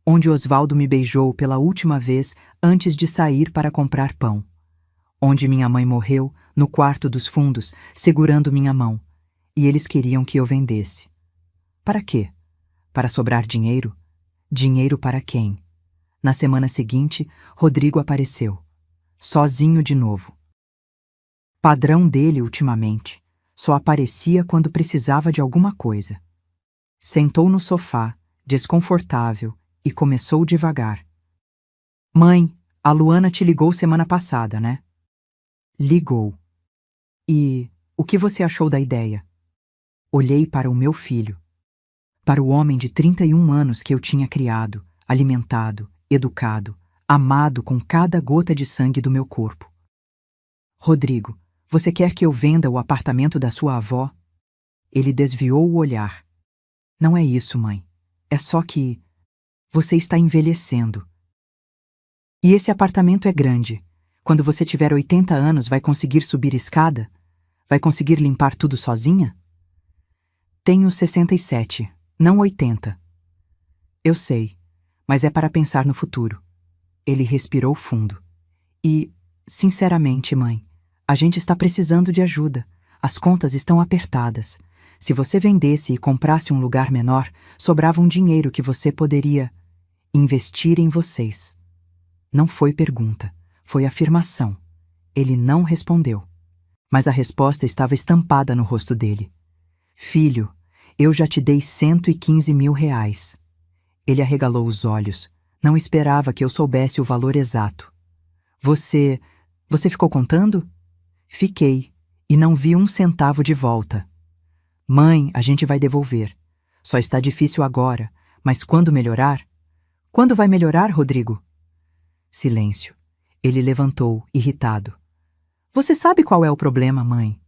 Onde Osvaldo me beijou pela última vez antes de sair para comprar pão. Onde minha mãe morreu, no quarto dos fundos, segurando minha mão. E eles queriam que eu vendesse. Para quê? Para sobrar dinheiro? Dinheiro para quem? Na semana seguinte, Rodrigo apareceu. Sozinho de novo. Padrão dele ultimamente. Só aparecia quando precisava de alguma coisa. Sentou no sofá, desconfortável, e começou devagar. Mãe, a Luana te ligou semana passada, né? Ligou. E o que você achou da ideia? Olhei para o meu filho. Para o homem de 31 anos que eu tinha criado, alimentado, educado, amado com cada gota de sangue do meu corpo. Rodrigo, você quer que eu venda o apartamento da sua avó? Ele desviou o olhar. Não é isso, mãe. É só que você está envelhecendo. E esse apartamento é grande. Quando você tiver 80 anos, vai conseguir subir escada? Vai conseguir limpar tudo sozinha? Tenho 67, não 80. Eu sei, mas é para pensar no futuro. Ele respirou fundo. E, sinceramente, mãe, a gente está precisando de ajuda. As contas estão apertadas. Se você vendesse e comprasse um lugar menor, sobrava um dinheiro que você poderia investir em vocês. Não foi pergunta, foi afirmação. Ele não respondeu. Mas a resposta estava estampada no rosto dele. Filho, eu já te dei 115 mil reais. Ele arregalou os olhos. Não esperava que eu soubesse o valor exato. Você ficou contando? Fiquei, e não vi um centavo de volta. Mãe, a gente vai devolver. Só está difícil agora, mas quando melhorar? Quando vai melhorar, Rodrigo? Silêncio. Ele levantou, irritado. Você sabe qual é o problema, mãe?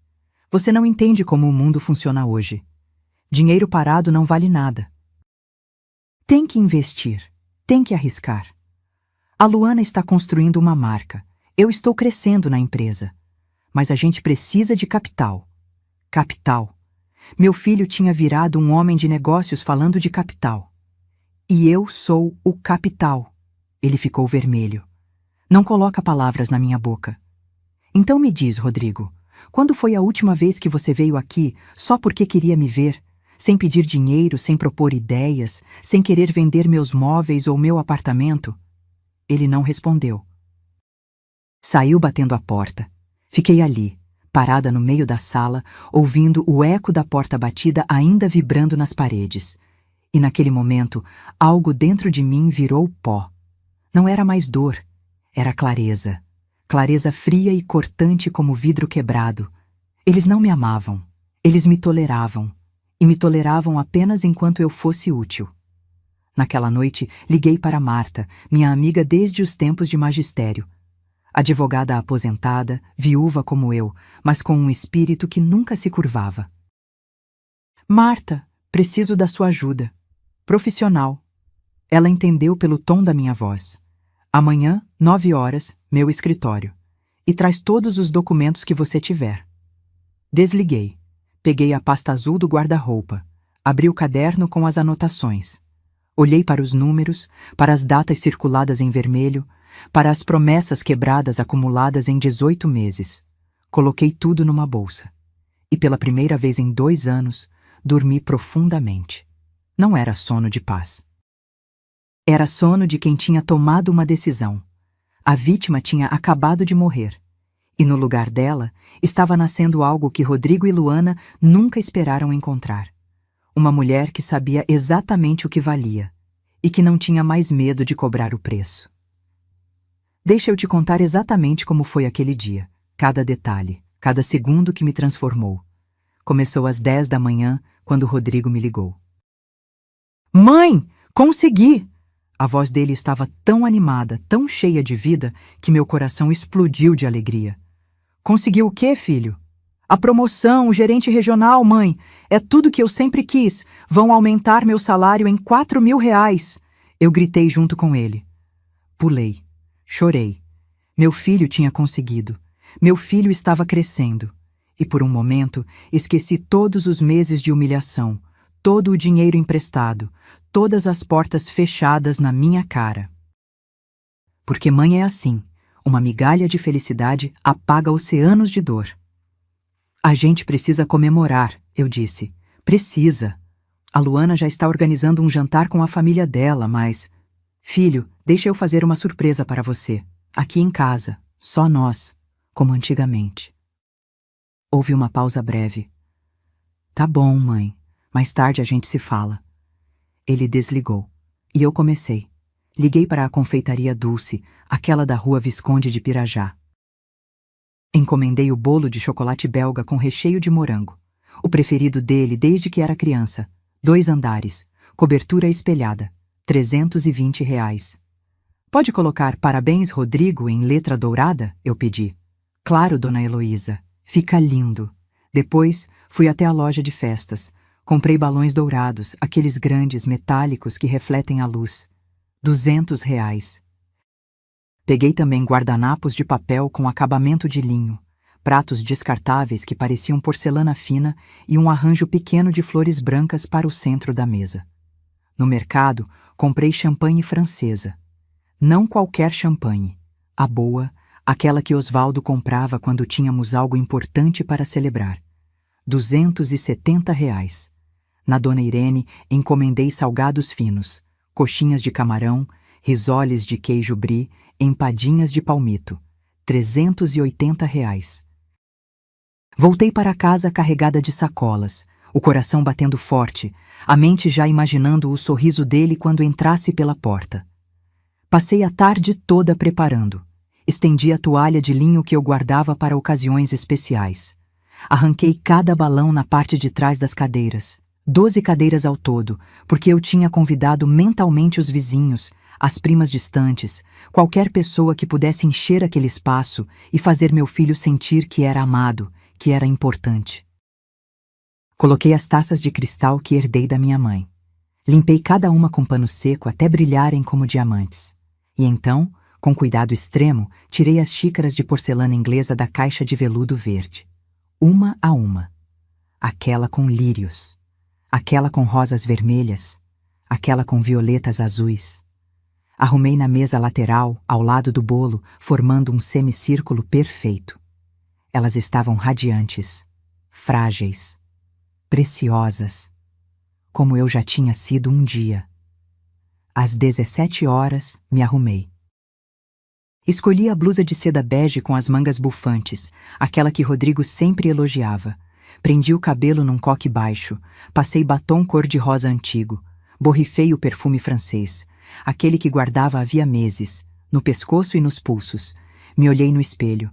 Você não entende como o mundo funciona hoje. Dinheiro parado não vale nada. Tem que investir, tem que arriscar. A Luana está construindo uma marca. Eu estou crescendo na empresa. Mas a gente precisa de capital. Capital. Meu filho tinha virado um homem de negócios falando de capital. E eu sou o capital. Ele ficou vermelho. Não coloca palavras na minha boca. Então me diz, Rodrigo, quando foi a última vez que você veio aqui só porque queria me ver, sem pedir dinheiro, sem propor ideias, sem querer vender meus móveis ou meu apartamento? Ele não respondeu. Saiu batendo a porta. Fiquei ali, parada no meio da sala, ouvindo o eco da porta batida ainda vibrando nas paredes. E naquele momento, algo dentro de mim virou pó. Não era mais dor, era clareza. Clareza fria e cortante como vidro quebrado. Eles não me amavam, eles me toleravam. E me toleravam apenas enquanto eu fosse útil. Naquela noite, liguei para Marta, minha amiga desde os tempos de magistério. Advogada aposentada, viúva como eu, mas com um espírito que nunca se curvava. Marta, preciso da sua ajuda. Profissional. Ela entendeu pelo tom da minha voz. Amanhã, 9 horas, meu escritório. E traz todos os documentos que você tiver. Desliguei. Peguei a pasta azul do guarda-roupa. Abri o caderno com as anotações. Olhei para os números, para as datas circuladas em vermelho, para as promessas quebradas acumuladas em 18 meses. Coloquei tudo numa bolsa. E pela primeira vez em 2 anos, dormi profundamente. Não era sono de paz. Era sono de quem tinha tomado uma decisão. A vítima tinha acabado de morrer. E no lugar dela, estava nascendo algo que Rodrigo e Luana nunca esperaram encontrar. Uma mulher que sabia exatamente o que valia e que não tinha mais medo de cobrar o preço. Deixa eu te contar exatamente como foi aquele dia, cada detalhe, cada segundo que me transformou. Começou às 10 da manhã, quando Rodrigo me ligou. Mãe, consegui! A voz dele estava tão animada, tão cheia de vida, que meu coração explodiu de alegria. Conseguiu o quê, filho? A promoção, o gerente regional, mãe. É tudo que eu sempre quis. Vão aumentar meu salário em 4 mil reais. Eu gritei junto com ele. Pulei. Chorei. Meu filho tinha conseguido. Meu filho estava crescendo. E por um momento, esqueci todos os meses de humilhação, todo o dinheiro emprestado, todas as portas fechadas na minha cara. Porque mãe é assim. Uma migalha de felicidade apaga oceanos de dor. A gente precisa comemorar, eu disse. Precisa. A Luana já está organizando um jantar com a família dela, mas... Filho, deixa eu fazer uma surpresa para você. Aqui em casa, só nós, como antigamente. Houve uma pausa breve. Tá bom, mãe. Mais tarde a gente se fala. Ele desligou. E eu comecei. Liguei para a confeitaria Dulce, aquela da rua Visconde de Pirajá. Encomendei o bolo de chocolate belga com recheio de morango. O preferido dele desde que era criança. 2 andares, cobertura espelhada. R$ 320. Pode colocar Parabéns, Rodrigo, em letra dourada? Eu pedi. Claro, dona Heloísa. Fica lindo. Depois, fui até a loja de festas. Comprei balões dourados, aqueles grandes, metálicos que refletem a luz. R$ 200. Peguei também guardanapos de papel com acabamento de linho, pratos descartáveis que pareciam porcelana fina e um arranjo pequeno de flores brancas para o centro da mesa. No mercado, comprei champanhe francesa. Não qualquer champanhe. A boa, aquela que Osvaldo comprava quando tínhamos algo importante para celebrar. R$ 270. Na Dona Irene, encomendei salgados finos, coxinhas de camarão, risoles de queijo brie, empadinhas de palmito. R$ 380. Voltei para casa carregada de sacolas, o coração batendo forte, a mente já imaginando o sorriso dele quando entrasse pela porta. Passei a tarde toda preparando. Estendi a toalha de linho que eu guardava para ocasiões especiais. Arranquei cada balão na parte de trás das cadeiras. 12 cadeiras ao todo, porque eu tinha convidado mentalmente os vizinhos, as primas distantes, qualquer pessoa que pudesse encher aquele espaço e fazer meu filho sentir que era amado, que era importante. Coloquei as taças de cristal que herdei da minha mãe. Limpei cada uma com pano seco até brilharem como diamantes. E então, com cuidado extremo, tirei as xícaras de porcelana inglesa da caixa de veludo verde. Uma a uma. Aquela com lírios. Aquela com rosas vermelhas. Aquela com violetas azuis. Arrumei na mesa lateral, ao lado do bolo, formando um semicírculo perfeito. Elas estavam radiantes, frágeis, preciosas, como eu já tinha sido um dia. Às 17 horas, me arrumei. Escolhi a blusa de seda bege com as mangas bufantes, aquela que Rodrigo sempre elogiava. Prendi o cabelo num coque baixo, passei batom cor-de-rosa antigo, borrifei o perfume francês, aquele que guardava havia meses, no pescoço e nos pulsos. Me olhei no espelho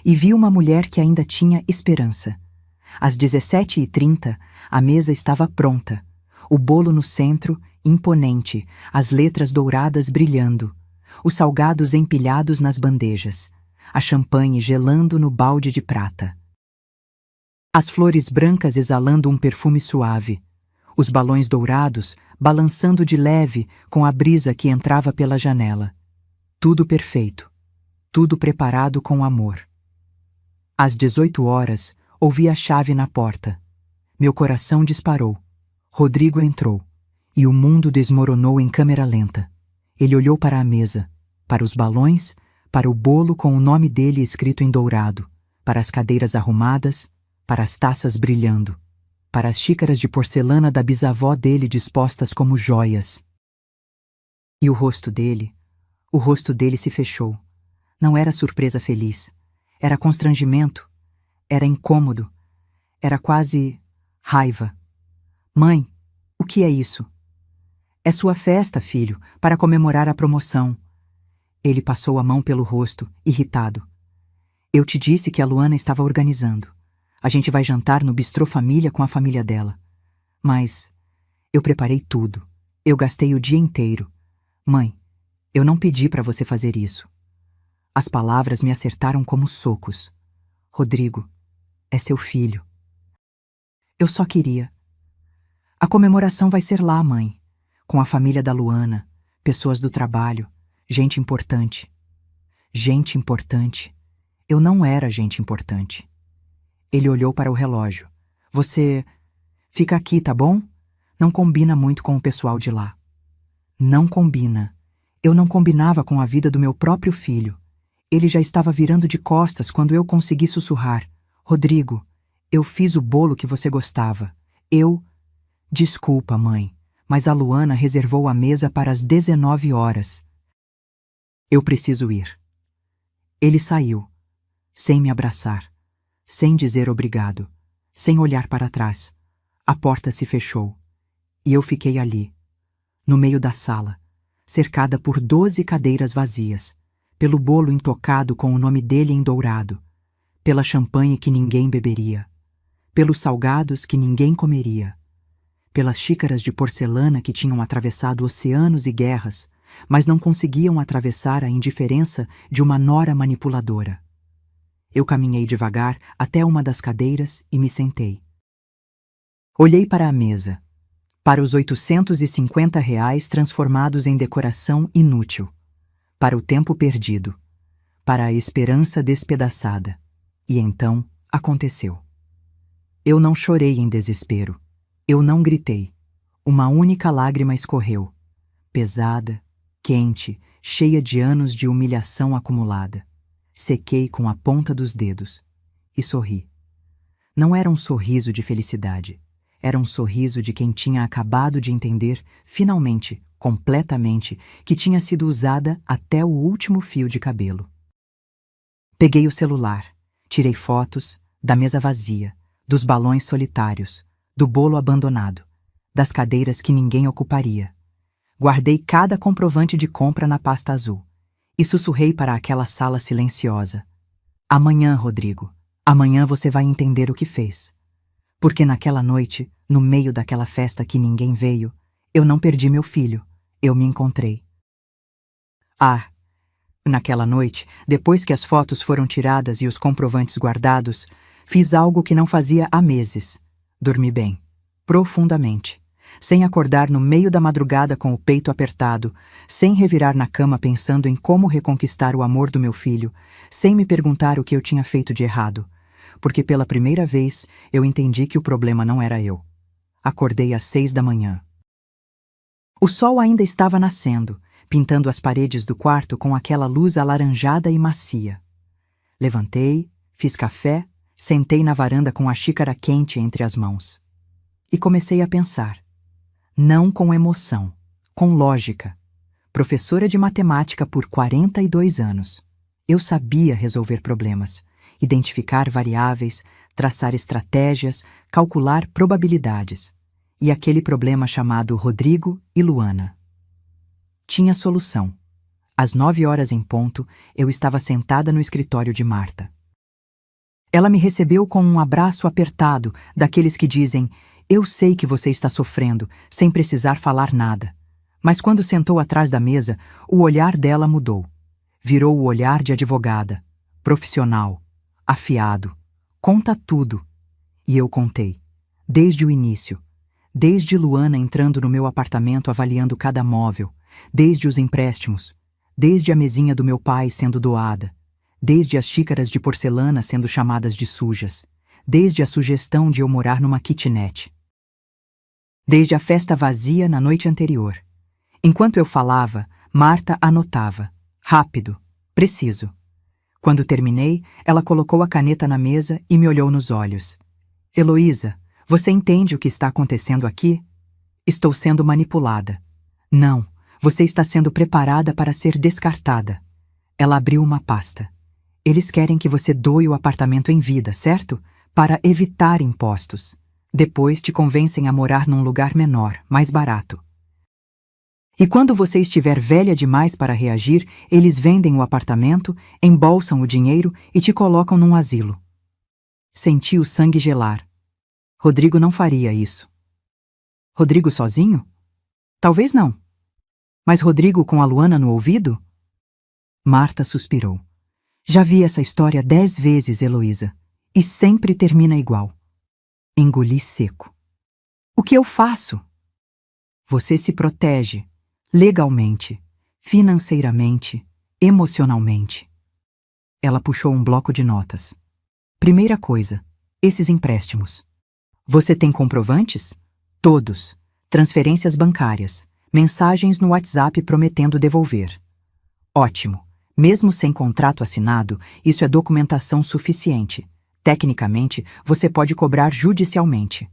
e vi uma mulher que ainda tinha esperança. Às 17h30, a mesa estava pronta, o bolo no centro, imponente, as letras douradas brilhando, os salgados empilhados nas bandejas, a champanhe gelando no balde de prata. As flores brancas exalando um perfume suave, os balões dourados balançando de leve com a brisa que entrava pela janela. Tudo perfeito, tudo preparado com amor. Às 18 horas, ouvi a chave na porta. Meu coração disparou. Rodrigo entrou, e o mundo desmoronou em câmera lenta. Ele olhou para a mesa, para os balões, para o bolo com o nome dele escrito em dourado, para as cadeiras arrumadas, para as taças brilhando, para as xícaras de porcelana da bisavó dele dispostas como joias. E o rosto dele se fechou. Não era surpresa feliz, era constrangimento, era incômodo, era quase raiva. Mãe, o que é isso? É sua festa, filho, para comemorar a promoção. Ele passou a mão pelo rosto, irritado. Eu te disse que a Luana estava organizando. A gente vai jantar no Bistrô Família com a família dela. Mas eu preparei tudo. Eu gastei o dia inteiro. Mãe, eu não pedi para você fazer isso. As palavras me acertaram como socos. Rodrigo, é seu filho. Eu só queria. A comemoração vai ser lá, mãe. Com a família da Luana, pessoas do trabalho, gente importante. Gente importante. Eu não era gente importante. Ele olhou para o relógio. Você fica aqui, tá bom? Não combina muito com o pessoal de lá. Não combina. Eu não combinava com a vida do meu próprio filho. Ele já estava virando de costas quando eu consegui sussurrar. Rodrigo, eu fiz o bolo que você gostava. Desculpa, mãe, mas a Luana reservou a mesa para as 19 horas. Eu preciso ir. Ele saiu, sem me abraçar, sem dizer obrigado, sem olhar para trás. a porta se fechou e eu fiquei ali, no meio da sala, cercada por 12 cadeiras vazias, pelo bolo intocado com o nome dele em dourado, pela champanhe que ninguém beberia, pelos salgados que ninguém comeria, pelas xícaras de porcelana que tinham atravessado oceanos e guerras, mas não conseguiam atravessar a indiferença de uma nora manipuladora. Eu caminhei devagar até uma das cadeiras e me sentei. Olhei para a mesa, para os R$ 850 transformados em decoração inútil, para o tempo perdido, para a esperança despedaçada. E então aconteceu. Eu não chorei em desespero. Eu não gritei. Uma única lágrima escorreu, pesada, quente, cheia de anos de humilhação acumulada. Sequei com a ponta dos dedos e sorri. Não era um sorriso de felicidade. Era um sorriso de quem tinha acabado de entender, finalmente, completamente, que tinha sido usada até o último fio de cabelo. Peguei o celular, tirei fotos da mesa vazia, dos balões solitários, do bolo abandonado, das cadeiras que ninguém ocuparia. Guardei cada comprovante de compra na pasta azul e sussurrei para aquela sala silenciosa. Amanhã, Rodrigo, amanhã você vai entender o que fez. Porque naquela noite, no meio daquela festa que ninguém veio, eu não perdi meu filho, eu me encontrei. Naquela noite, depois que as fotos foram tiradas e os comprovantes guardados, fiz algo que não fazia há meses. Dormi bem, profundamente, sem acordar no meio da madrugada com o peito apertado, sem revirar na cama pensando em como reconquistar o amor do meu filho, sem me perguntar o que eu tinha feito de errado, porque pela primeira vez eu entendi que o problema não era eu. Acordei às 6 da manhã. O sol ainda estava nascendo, pintando as paredes do quarto com aquela luz alaranjada e macia. Levantei, fiz café, sentei na varanda com a xícara quente entre as mãos. E comecei a pensar. Não com emoção, com lógica. Professora de matemática por 42 anos. Eu sabia resolver problemas, identificar variáveis, traçar estratégias, calcular probabilidades. E aquele problema chamado Rodrigo e Luana. Tinha solução. Às 9 horas em ponto, eu estava sentada no escritório de Marta. Ela me recebeu com um abraço apertado, daqueles que dizem: eu sei que você está sofrendo, sem precisar falar nada. Mas quando sentou atrás da mesa, o olhar dela mudou. Virou o olhar de advogada, profissional, afiado. Conta tudo. E eu contei, desde o início. Desde Luana entrando no meu apartamento avaliando cada móvel, desde os empréstimos, desde a mesinha do meu pai sendo doada, desde as xícaras de porcelana sendo chamadas de sujas, desde a sugestão de eu morar numa kitnet. Desde a festa vazia na noite anterior. Enquanto eu falava, Marta anotava. Rápido, preciso. Quando terminei, ela colocou a caneta na mesa e me olhou nos olhos. Heloísa, você entende o que está acontecendo aqui? Estou sendo manipulada. Não, você está sendo preparada para ser descartada. Ela abriu uma pasta. Eles querem que você doe o apartamento em vida, certo? Para evitar impostos. Depois te convencem a morar num lugar menor, mais barato. E quando você estiver velha demais para reagir, eles vendem o apartamento, embolsam o dinheiro e te colocam num asilo. Senti o sangue gelar. Rodrigo não faria isso. Rodrigo sozinho? Talvez não. Mas Rodrigo com a Luana no ouvido? Marta suspirou. Já vi essa história 10 vezes, Heloísa, e sempre termina igual. Engoli seco. O que eu faço? Você se protege, legalmente, financeiramente, emocionalmente. Ela puxou um bloco de notas. Primeira coisa, esses empréstimos. Você tem comprovantes? Todos. Transferências bancárias, mensagens no WhatsApp prometendo devolver. Ótimo. Mesmo sem contrato assinado, isso é documentação suficiente. Tecnicamente, você pode cobrar judicialmente.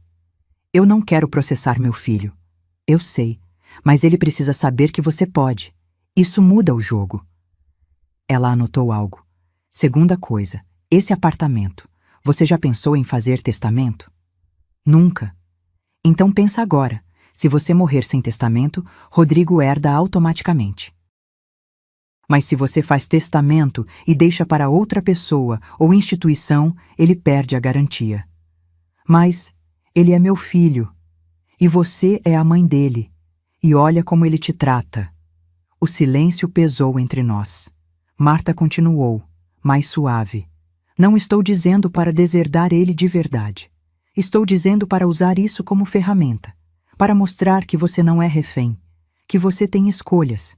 Eu não quero processar meu filho. Eu sei, mas ele precisa saber que você pode. Isso muda o jogo. Ela anotou algo. Segunda coisa, esse apartamento. Você já pensou em fazer testamento? Nunca. Então pensa agora, se você morrer sem testamento, Rodrigo herda automaticamente. Mas se você faz testamento e deixa para outra pessoa ou instituição, ele perde a garantia. Mas ele é meu filho, e você é a mãe dele, e olha como ele te trata. O silêncio pesou entre nós. Marta continuou, mais suave. Não estou dizendo para deserdar ele de verdade. Estou dizendo para usar isso como ferramenta, para mostrar que você não é refém, que você tem escolhas.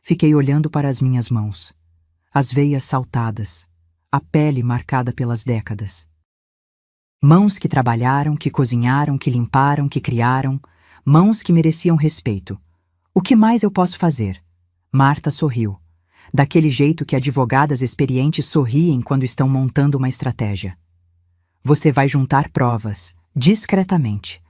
Fiquei olhando para as minhas mãos, as veias saltadas, a pele marcada pelas décadas. Mãos que trabalharam, que cozinharam, que limparam, que criaram, mãos que mereciam respeito. O que mais eu posso fazer? Marta sorriu, daquele jeito que advogadas experientes sorriem quando estão montando uma estratégia. Você vai juntar provas, discretamente.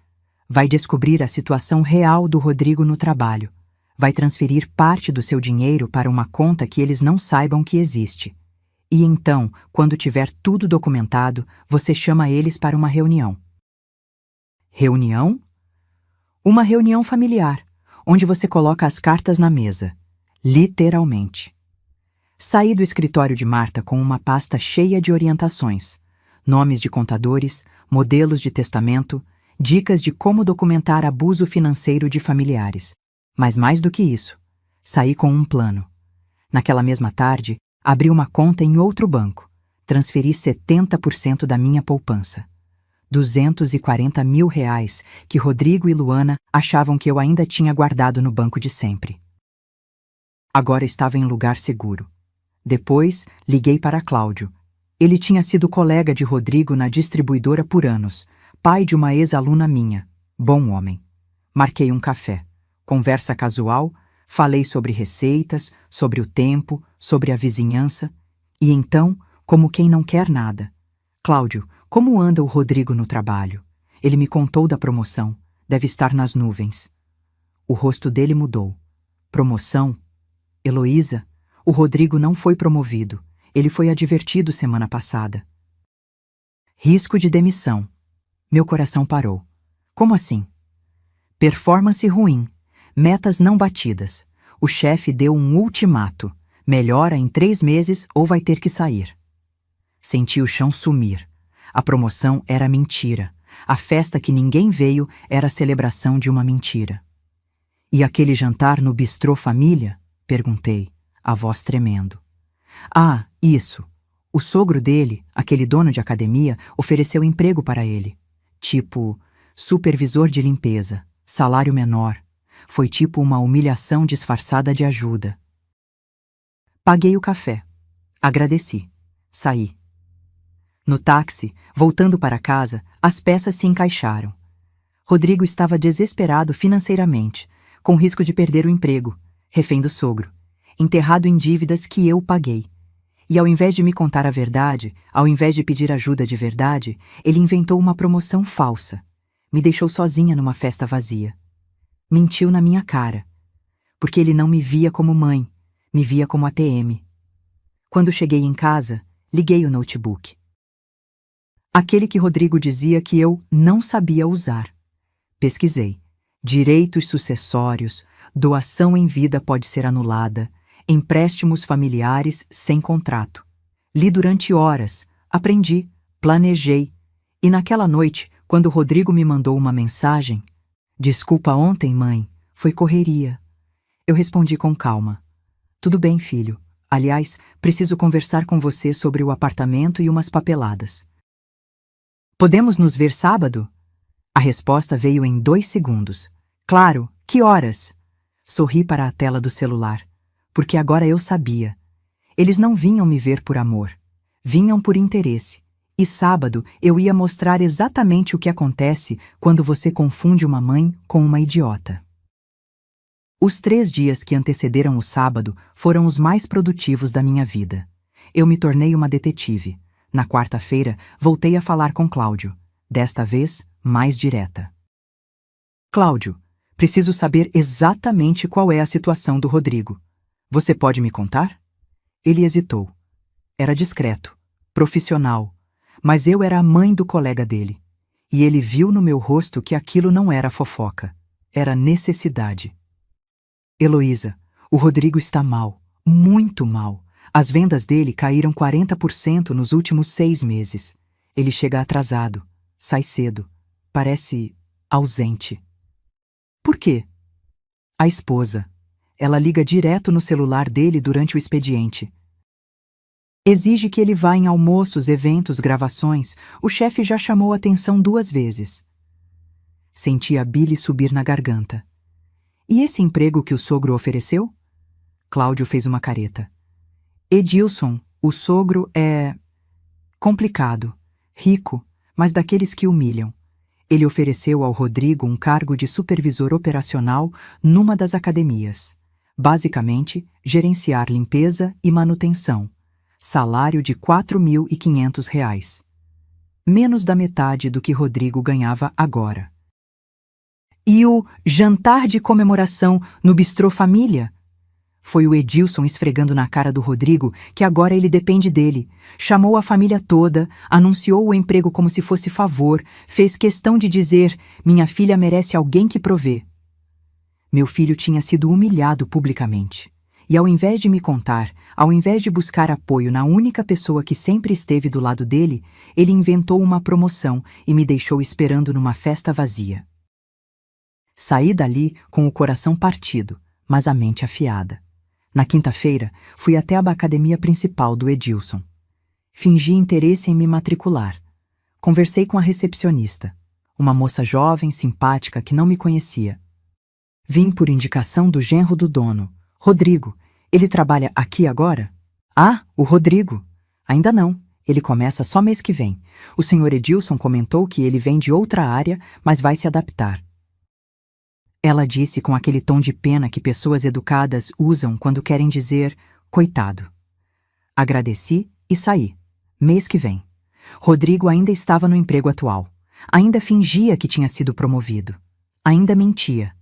Vai descobrir a situação real do Rodrigo no trabalho. Vai transferir parte do seu dinheiro para uma conta que eles não saibam que existe. E então, quando tiver tudo documentado, você chama eles para uma reunião. Reunião? Uma reunião familiar, onde você coloca as cartas na mesa. Literalmente. Saí do escritório de Marta com uma pasta cheia de orientações, nomes de contadores, modelos de testamento, dicas de como documentar abuso financeiro de familiares. Mas mais do que isso, saí com um plano. Naquela mesma tarde, abri uma conta em outro banco, transferi 70% da minha poupança. 240 mil reais que Rodrigo e Luana achavam que eu ainda tinha guardado no banco de sempre. Agora estava em lugar seguro. Depois, liguei para Cláudio. Ele tinha sido colega de Rodrigo na distribuidora por anos, pai de uma ex-aluna minha. Bom homem. Marquei um café. Conversa casual, falei sobre receitas, sobre o tempo, sobre a vizinhança. E então, como quem não quer nada. Cláudio, como anda o Rodrigo no trabalho? Ele me contou da promoção. Deve estar nas nuvens. O rosto dele mudou. Promoção? Heloísa, o Rodrigo não foi promovido. Ele foi advertido semana passada. Risco de demissão. Meu coração parou. Como assim? Performance ruim. Metas não batidas. O chefe deu um ultimato. Melhora em 3 meses ou vai ter que sair. Senti o chão sumir. A promoção era mentira. A festa que ninguém veio era a celebração de uma mentira. E aquele jantar no bistrô família? Perguntei, a voz tremendo. Ah, isso. O sogro dele, aquele dono de academia, ofereceu emprego para ele. Tipo, supervisor de limpeza, salário menor. Foi tipo uma humilhação disfarçada de ajuda. Paguei o café. Agradeci. Saí. No táxi, voltando para casa, as peças se encaixaram. Rodrigo estava desesperado financeiramente, com risco de perder o emprego, refém do sogro, enterrado em dívidas que eu paguei. E ao invés de me contar a verdade, ao invés de pedir ajuda de verdade, ele inventou uma promoção falsa. Me deixou sozinha numa festa vazia. Mentiu na minha cara, porque ele não me via como mãe, me via como ATM. Quando cheguei em casa, liguei o notebook. Aquele que Rodrigo dizia que eu não sabia usar. Pesquisei. Direitos sucessórios, doação em vida pode ser anulada, empréstimos familiares sem contrato. Li durante horas, aprendi, planejei. E naquela noite, quando Rodrigo me mandou uma mensagem, desculpa ontem, mãe, foi correria. Eu respondi com calma. Tudo bem, filho. Aliás, preciso conversar com você sobre o apartamento e umas papeladas. Podemos nos ver sábado? A resposta veio em 2 segundos. Claro, que horas? Sorri para a tela do celular, porque agora eu sabia. Eles não vinham me ver por amor, vinham por interesse. E sábado eu ia mostrar exatamente o que acontece quando você confunde uma mãe com uma idiota. Os 3 dias que antecederam o sábado foram os mais produtivos da minha vida. Eu me tornei uma detetive. Na quarta-feira, voltei a falar com Cláudio, desta vez mais direta. Cláudio, preciso saber exatamente qual é a situação do Rodrigo. Você pode me contar? Ele hesitou. Era discreto, profissional, mas eu era a mãe do colega dele. E ele viu no meu rosto que aquilo não era fofoca. Era necessidade. Heloísa, o Rodrigo está mal. Muito mal. As vendas dele caíram 40% nos últimos 6 meses. Ele chega atrasado. Sai cedo. Parece ausente. Por quê? A esposa. Ela liga direto no celular dele durante o expediente. Exige que ele vá em almoços, eventos, gravações. O chefe já chamou atenção 2 vezes. Senti a bile subir na garganta. E esse emprego que o sogro ofereceu? Cláudio fez uma careta. Edilson, o sogro é complicado, rico, mas daqueles que humilham. Ele ofereceu ao Rodrigo um cargo de supervisor operacional numa das academias. Basicamente, gerenciar limpeza e manutenção. Salário de R$ 4.500. Menos da metade do que Rodrigo ganhava agora. E o jantar de comemoração no Bistrô Família? Foi o Edilson esfregando na cara do Rodrigo que agora ele depende dele. Chamou a família toda, anunciou o emprego como se fosse favor, fez questão de dizer: minha filha merece alguém que provê. Meu filho tinha sido humilhado publicamente. E ao invés de me contar, ao invés de buscar apoio na única pessoa que sempre esteve do lado dele, ele inventou uma promoção e me deixou esperando numa festa vazia. Saí dali com o coração partido, mas a mente afiada. Na quinta-feira, fui até a academia principal do Edilson. Fingi interesse em me matricular. Conversei com a recepcionista, uma moça jovem, simpática, que não me conhecia. Vim por indicação do genro do dono, Rodrigo. Ele trabalha aqui agora? Ah, o Rodrigo. Ainda não. Ele começa só mês que vem. O senhor Edilson comentou que ele vem de outra área, mas vai se adaptar. Ela disse com aquele tom de pena que pessoas educadas usam quando querem dizer coitado. Agradeci e saí. Mês que vem. Rodrigo ainda estava no emprego atual. Ainda fingia que tinha sido promovido. Ainda mentia.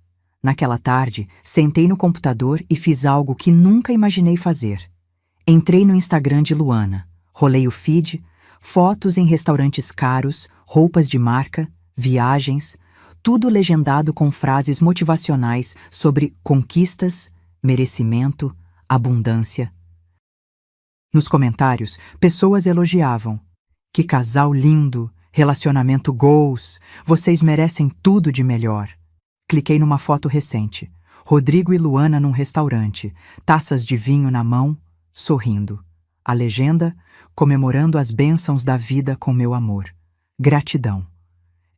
Naquela tarde, sentei no computador e fiz algo que nunca imaginei fazer. Entrei no Instagram de Luana, rolei o feed, fotos em restaurantes caros, roupas de marca, viagens, tudo legendado com frases motivacionais sobre conquistas, merecimento, abundância. Nos comentários, pessoas elogiavam. Que casal lindo, relacionamento goals, vocês merecem tudo de melhor. Cliquei numa foto recente. Rodrigo e Luana num restaurante, taças de vinho na mão, sorrindo. A legenda, comemorando as bênçãos da vida com meu amor. Gratidão.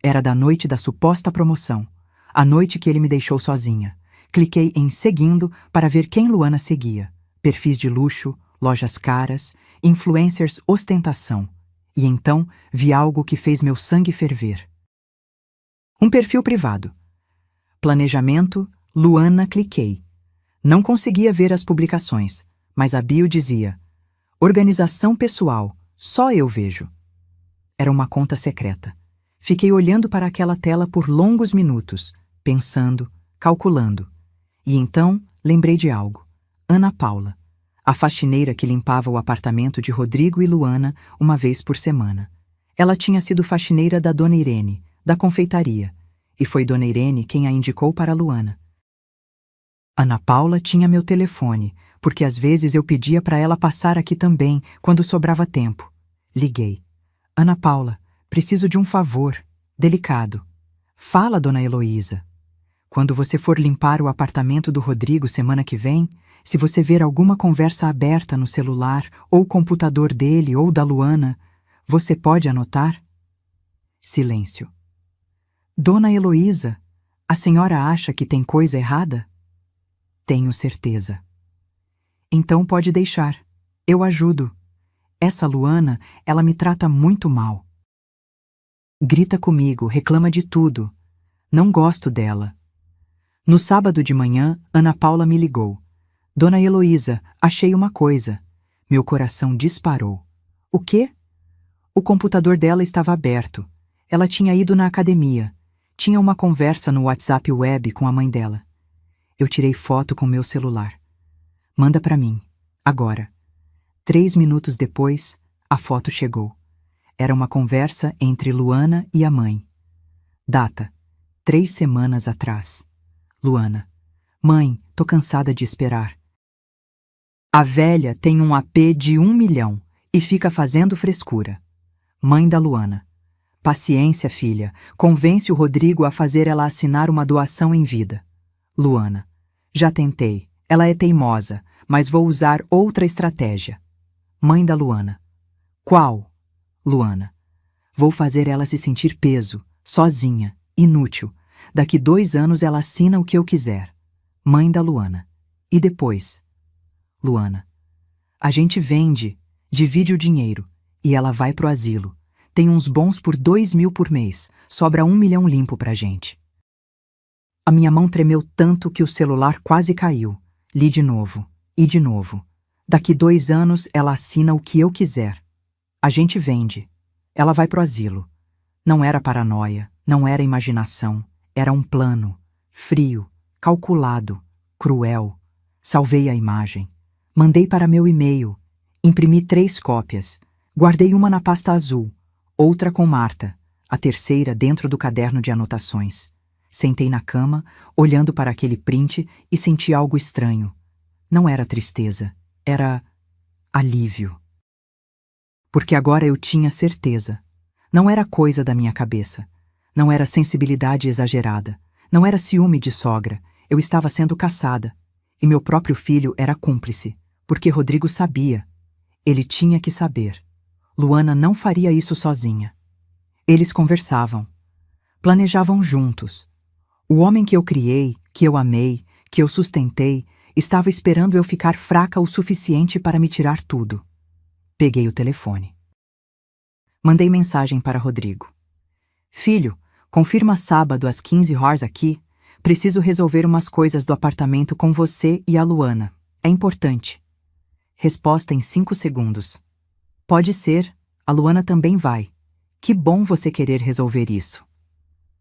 Era da noite da suposta promoção, a noite que ele me deixou sozinha. Cliquei em seguindo para ver quem Luana seguia. Perfis de luxo, lojas caras, influencers ostentação. E então vi algo que fez meu sangue ferver. Um perfil privado. Planejamento, Luana, cliquei. Não conseguia ver as publicações, mas a bio dizia: organização pessoal, só eu vejo. Era uma conta secreta. Fiquei olhando para aquela tela por longos minutos, pensando, calculando. E então lembrei de algo. Ana Paula, a faxineira que limpava o apartamento de Rodrigo e Luana uma vez por semana. Ela tinha sido faxineira da Dona Irene, da confeitaria, e foi Dona Irene quem a indicou para Luana. Ana Paula tinha meu telefone, porque às vezes eu pedia para ela passar aqui também, quando sobrava tempo. Liguei. Ana Paula, preciso de um favor, delicado. Fala, Dona Heloísa. Quando você for limpar o apartamento do Rodrigo semana que vem, se você ver alguma conversa aberta no celular ou computador dele ou da Luana, você pode anotar? Silêncio. Dona Heloísa, a senhora acha que tem coisa errada? Tenho certeza. Então pode deixar. Eu ajudo. Essa Luana, ela me trata muito mal. Grita comigo, reclama de tudo. Não gosto dela. No sábado de manhã, Ana Paula me ligou. Dona Heloísa, achei uma coisa. Meu coração disparou. O quê? O computador dela estava aberto. Ela tinha ido na academia. Tinha uma conversa no WhatsApp web com a mãe dela. Eu tirei foto com meu celular. Manda para mim, agora. 3 minutos depois, a foto chegou. Era uma conversa entre Luana e a mãe. Data: 3 semanas atrás. Luana: Mãe, tô cansada de esperar. A velha tem um AP de 1 milhão e fica fazendo frescura. Mãe da Luana: Paciência, filha. Convence o Rodrigo a fazer ela assinar uma doação em vida. Luana: Já tentei. Ela é teimosa, mas vou usar outra estratégia. Mãe da Luana: Qual? Luana: Vou fazer ela se sentir peso, sozinha, inútil. Daqui 2 anos ela assina o que eu quiser. Mãe da Luana: E depois? Luana: A gente vende, divide o dinheiro, e ela vai pro asilo. Tem uns bons por 2 mil por mês, sobra 1 milhão limpo pra gente. A minha mão tremeu tanto que o celular quase caiu. Li de novo, e de novo. Daqui 2 anos ela assina o que eu quiser. A gente vende. Ela vai pro asilo. Não era paranoia, não era imaginação. Era um plano, frio, calculado, cruel. Salvei a imagem. Mandei para meu e-mail. Imprimi 3 cópias. Guardei uma na pasta azul, outra com Marta, a terceira dentro do caderno de anotações. Sentei na cama, olhando para aquele print e senti algo estranho. Não era tristeza, era alívio. Porque agora eu tinha certeza. Não era coisa da minha cabeça. Não era sensibilidade exagerada. Não era ciúme de sogra. Eu estava sendo caçada. E meu próprio filho era cúmplice, porque Rodrigo sabia. Ele tinha que saber. Luana não faria isso sozinha. Eles conversavam. Planejavam juntos. O homem que eu criei, que eu amei, que eu sustentei, estava esperando eu ficar fraca o suficiente para me tirar tudo. Peguei o telefone. Mandei mensagem para Rodrigo. Filho, confirma sábado às 15 horas aqui. Preciso resolver umas coisas do apartamento com você e a Luana. É importante. Resposta em 5 segundos. Pode ser, a Luana também vai. Que bom você querer resolver isso.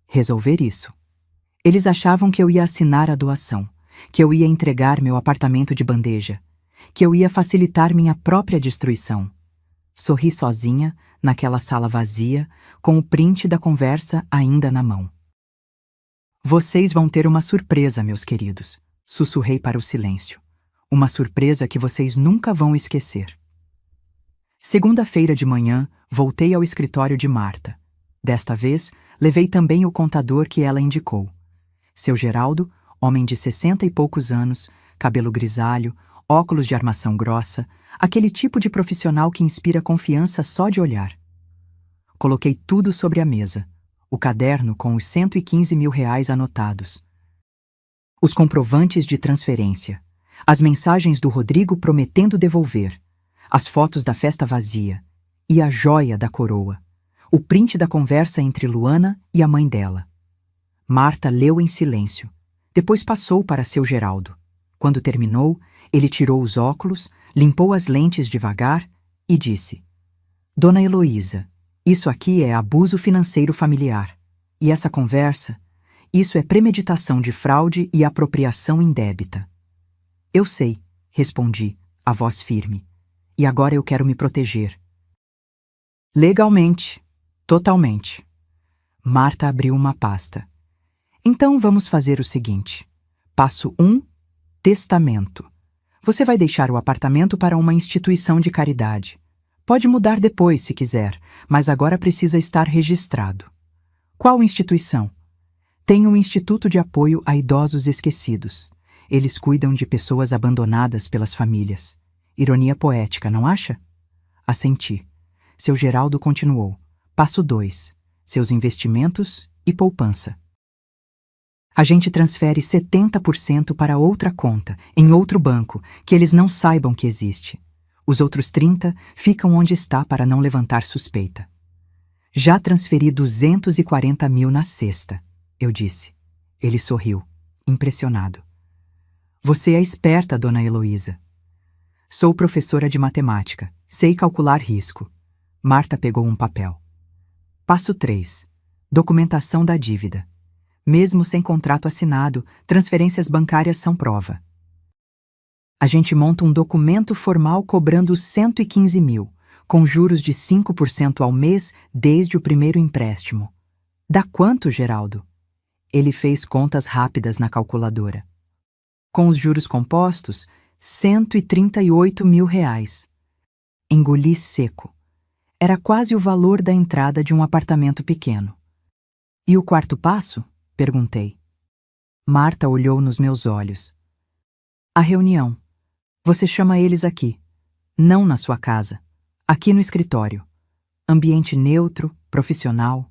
Resolver isso. Eles achavam que eu ia assinar a doação, que eu ia entregar meu apartamento de bandeja, que eu ia facilitar minha própria destruição. Sorri sozinha, naquela sala vazia, com o print da conversa ainda na mão. Vocês vão ter uma surpresa, meus queridos, sussurrei para o silêncio. Uma surpresa que vocês nunca vão esquecer. Segunda-feira de manhã, voltei ao escritório de Marta. Desta vez, levei também o contador que ela indicou. Seu Geraldo, homem de 60 e poucos anos, cabelo grisalho, óculos de armação grossa, aquele tipo de profissional que inspira confiança só de olhar. Coloquei tudo sobre a mesa. O caderno com os 115 mil reais anotados. Os comprovantes de transferência. As mensagens do Rodrigo prometendo devolver. As fotos da festa vazia. E a joia da coroa. O print da conversa entre Luana e a mãe dela. Marta leu em silêncio. Depois passou para seu Geraldo. Quando terminou, ele tirou os óculos, limpou as lentes devagar e disse: Dona Heloísa, isso aqui é abuso financeiro familiar. E essa conversa, isso é premeditação de fraude e apropriação indébita. Eu sei, respondi, a voz firme. E agora eu quero me proteger. Legalmente, totalmente. Marta abriu uma pasta. Então vamos fazer o seguinte. Passo 1, testamento. Você vai deixar o apartamento para uma instituição de caridade. Pode mudar depois, se quiser, mas agora precisa estar registrado. Qual instituição? Tem um Instituto de Apoio a Idosos Esquecidos. Eles cuidam de pessoas abandonadas pelas famílias. Ironia poética, não acha? Assenti. Seu Geraldo continuou. Passo 2. Seus investimentos e poupança. A gente transfere 70% para outra conta, em outro banco, que eles não saibam que existe. Os outros 30% ficam onde está para não levantar suspeita. Já transferi 240 mil na sexta, eu disse. Ele sorriu, impressionado. Você é esperta, dona Heloísa. Sou professora de matemática, sei calcular risco. Marta pegou um papel. Passo 3. Documentação da dívida. Mesmo sem contrato assinado, transferências bancárias são prova. A gente monta um documento formal cobrando 115 mil, com juros de 5% ao mês desde o primeiro empréstimo. Dá quanto, Geraldo? Ele fez contas rápidas na calculadora. Com os juros compostos, R$ 138.000. Engoli seco. Era quase o valor da entrada de um apartamento pequeno. E o quarto passo? Perguntei. Marta olhou nos meus olhos. A reunião. Você chama eles aqui. Não na sua casa. Aqui no escritório. Ambiente neutro, profissional.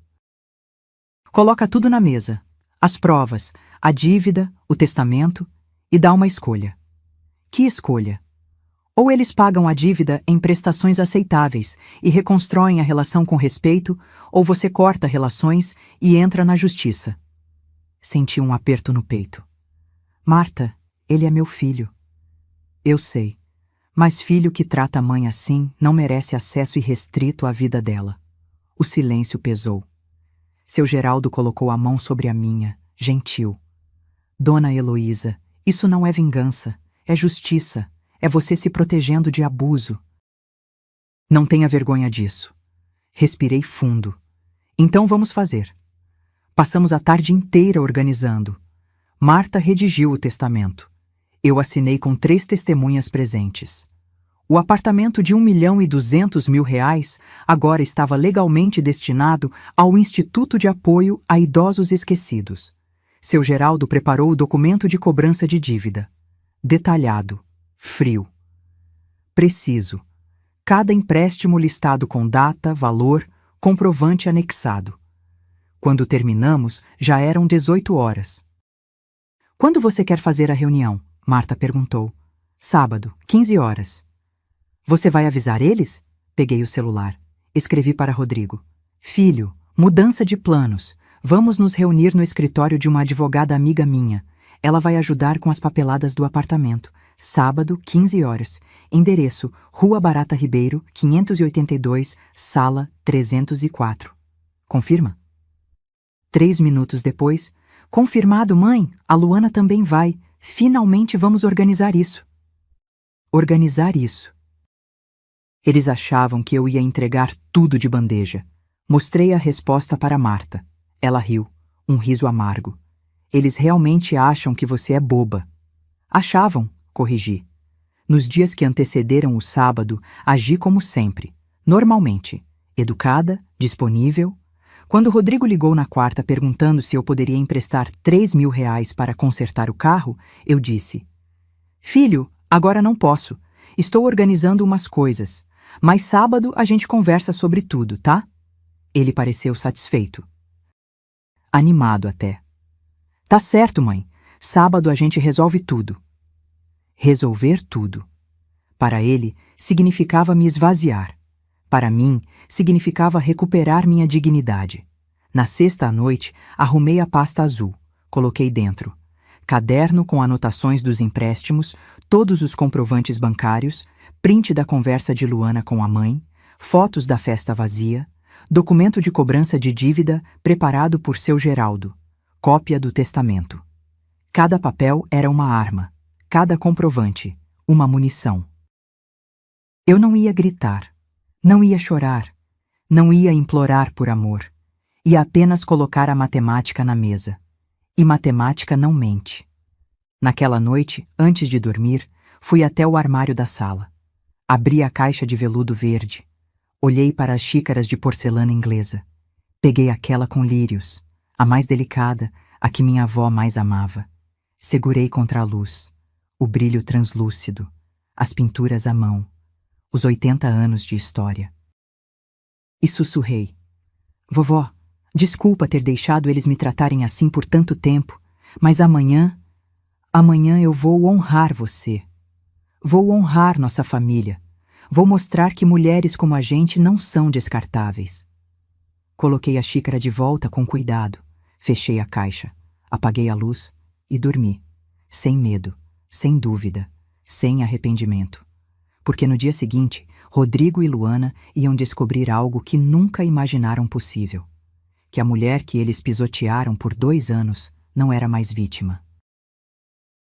Coloca tudo na mesa. As provas, a dívida, o testamento e dá uma escolha. Que escolha? Ou eles pagam a dívida em prestações aceitáveis e reconstroem a relação com respeito, ou você corta relações e entra na justiça. Senti um aperto no peito. Marta, ele é meu filho. Eu sei, mas filho que trata a mãe assim não merece acesso irrestrito à vida dela. O silêncio pesou. Seu Geraldo colocou a mão sobre a minha, gentil. Dona Heloísa, isso não é vingança, é justiça. É você se protegendo de abuso. Não tenha vergonha disso. Respirei fundo. Então vamos fazer. Passamos a tarde inteira organizando. Marta redigiu o testamento. Eu assinei com 3 testemunhas presentes. O apartamento de R$ 1.200.000 agora estava legalmente destinado ao Instituto de Apoio a Idosos Esquecidos. Seu Geraldo preparou o documento de cobrança de dívida. Detalhado. Frio. Preciso. Cada empréstimo listado com data, valor, comprovante anexado. Quando terminamos, já eram 18 horas. Quando você quer fazer a reunião? Marta perguntou. Sábado, 15 horas. Você vai avisar eles? Peguei o celular. Escrevi para Rodrigo. Filho, mudança de planos. Vamos nos reunir no escritório de uma advogada amiga minha. Ela vai ajudar com as papeladas do apartamento. Sábado, 15 horas. Endereço: Rua Barata Ribeiro, 582, sala 304. Confirma? 3 minutos depois. Confirmado, mãe. A Luana também vai. Finalmente vamos organizar isso. Organizar isso. Eles achavam que eu ia entregar tudo de bandeja. Mostrei a resposta para Marta. Ela riu. Um riso amargo. Eles realmente acham que você é boba. Achavam. Corrigi. Nos dias que antecederam o sábado, agi como sempre, normalmente, educada, disponível. Quando Rodrigo ligou na quarta perguntando se eu poderia emprestar R$ 3.000 para consertar o carro, eu disse: Filho, agora não posso. Estou organizando umas coisas. Mas sábado a gente conversa sobre tudo, tá? Ele pareceu satisfeito. Animado até. Tá certo, mãe. Sábado a gente resolve tudo. Resolver tudo. Para ele, significava me esvaziar. Para mim, significava recuperar minha dignidade. Na sexta à noite, arrumei a pasta azul. Coloquei dentro caderno com anotações dos empréstimos, todos os comprovantes bancários, print da conversa de Luana com a mãe, fotos da festa vazia, documento de cobrança de dívida preparado por seu Geraldo, cópia do testamento. Cada papel era uma arma. Cada comprovante, uma munição. Eu não ia gritar, não ia chorar, não ia implorar por amor. Ia apenas colocar a matemática na mesa. E matemática não mente. Naquela noite, antes de dormir, fui até o armário da sala. Abri a caixa de veludo verde. Olhei para as xícaras de porcelana inglesa. Peguei aquela com lírios, a mais delicada, a que minha avó mais amava. Segurei contra a luz. O brilho translúcido, as pinturas à mão, os 80 anos de história. E sussurrei. Vovó, desculpa ter deixado eles me tratarem assim por tanto tempo, mas amanhã eu vou honrar você. Vou honrar nossa família. Vou mostrar que mulheres como a gente não são descartáveis. Coloquei a xícara de volta com cuidado, fechei a caixa, apaguei a luz e dormi, sem medo. Sem dúvida, sem arrependimento. Porque no dia seguinte, Rodrigo e Luana iam descobrir algo que nunca imaginaram possível. Que a mulher que eles pisotearam por 2 anos não era mais vítima.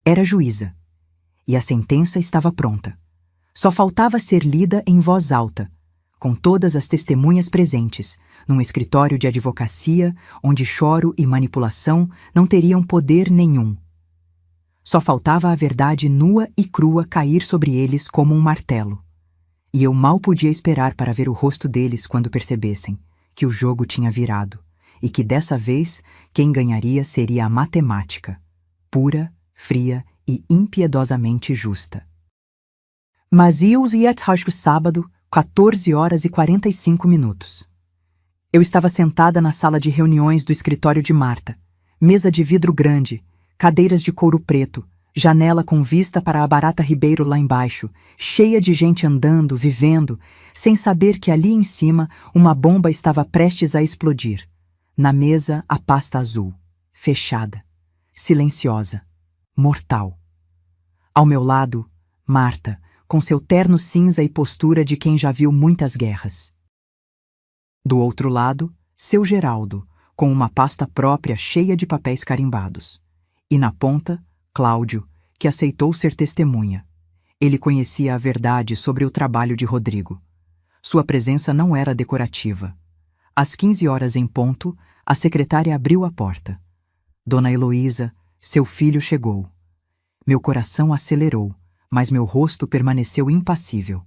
Era juíza. E a sentença estava pronta. Só faltava ser lida em voz alta, com todas as testemunhas presentes, num escritório de advocacia onde choro e manipulação não teriam poder nenhum. Só faltava a verdade nua e crua cair sobre eles como um martelo. E eu mal podia esperar para ver o rosto deles quando percebessem que o jogo tinha virado e que dessa vez quem ganharia seria a matemática, pura, fria e impiedosamente justa. Mas ia sábado, 14h45. Eu estava sentada na sala de reuniões do escritório de Marta, mesa de vidro grande, cadeiras de couro preto, janela com vista para a Barata Ribeiro lá embaixo, cheia de gente andando, vivendo, sem saber que ali em cima uma bomba estava prestes a explodir. Na mesa, a pasta azul, fechada, silenciosa, mortal. Ao meu lado, Marta, com seu terno cinza e postura de quem já viu muitas guerras. Do outro lado, seu Geraldo, com uma pasta própria cheia de papéis carimbados. E na ponta, Cláudio, que aceitou ser testemunha. Ele conhecia a verdade sobre o trabalho de Rodrigo. Sua presença não era decorativa. Às 15h em ponto, a secretária abriu a porta. Dona Heloísa, seu filho chegou. Meu coração acelerou, mas meu rosto permaneceu impassível.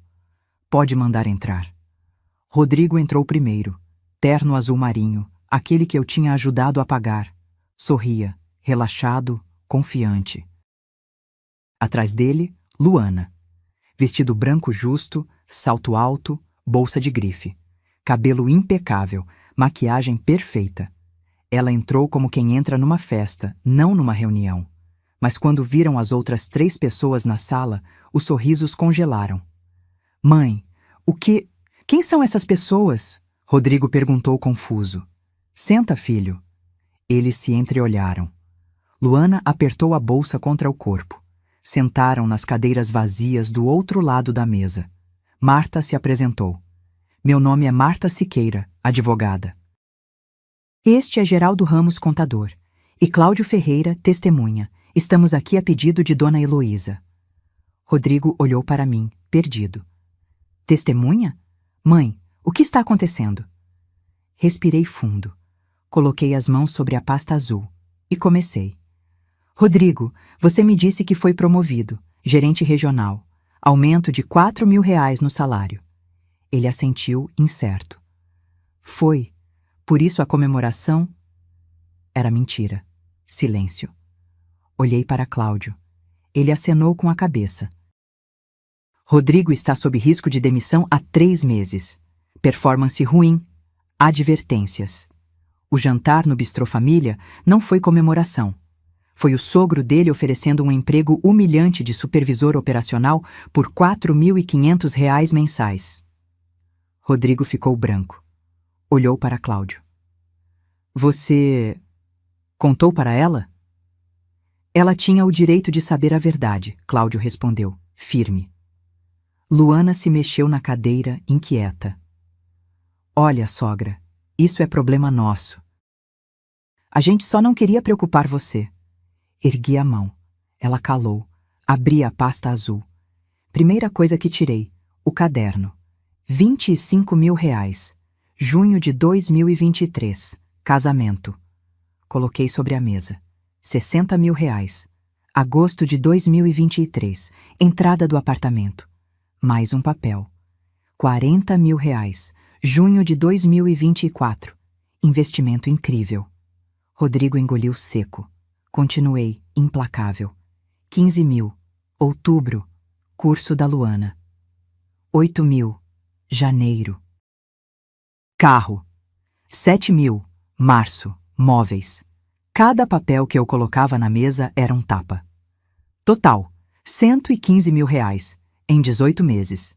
Pode mandar entrar. Rodrigo entrou primeiro, terno azul marinho, aquele que eu tinha ajudado a pagar. Sorria, relaxado, confiante. Atrás dele, Luana. Vestido branco justo, salto alto, bolsa de grife. Cabelo impecável, maquiagem perfeita. Ela entrou como quem entra numa festa, não numa reunião. Mas quando viram as outras 3 pessoas na sala, os sorrisos congelaram. Mãe, quem são essas pessoas? Rodrigo perguntou confuso. Senta, filho. Eles se entreolharam. Luana apertou a bolsa contra o corpo. Sentaram nas cadeiras vazias do outro lado da mesa. Marta se apresentou. Meu nome é Marta Siqueira, advogada. Este é Geraldo Ramos, contador. E Cláudio Ferreira, testemunha. Estamos aqui a pedido de Dona Heloísa. Rodrigo olhou para mim, perdido. Testemunha? Mãe, o que está acontecendo? Respirei fundo. Coloquei as mãos sobre a pasta azul e comecei. Rodrigo, você me disse que foi promovido, gerente regional. Aumento de R$ 4.000 no salário. Ele assentiu, incerto. Foi. Por isso a comemoração... Era mentira. Silêncio. Olhei para Cláudio. Ele acenou com a cabeça. Rodrigo está sob risco de demissão há 3 meses. Performance ruim. Advertências. O jantar no Bistrô Família não foi comemoração. Foi o sogro dele oferecendo um emprego humilhante de supervisor operacional por R$ 4.500 mensais. Rodrigo ficou branco. Olhou para Cláudio. Você... contou para ela? Ela tinha o direito de saber a verdade, Cláudio respondeu, firme. Luana se mexeu na cadeira, inquieta. Olha, sogra, isso é problema nosso. A gente só não queria preocupar você. Ergui a mão. Ela calou. Abri a pasta azul. Primeira coisa que tirei, o caderno. R$ 25.000. Junho de 2023. Casamento. Coloquei sobre a mesa. R$ 60.000. Agosto de 2023. Entrada do apartamento. Mais um papel. R$ 40.000. Junho de 2024. Investimento incrível. Rodrigo engoliu seco. Continuei, implacável. 15.000. Outubro. Curso da Luana. 8.000. Janeiro. Carro. 7.000. Março. Móveis. Cada papel que eu colocava na mesa era um tapa. Total. R$ 115.000. Em 18 meses.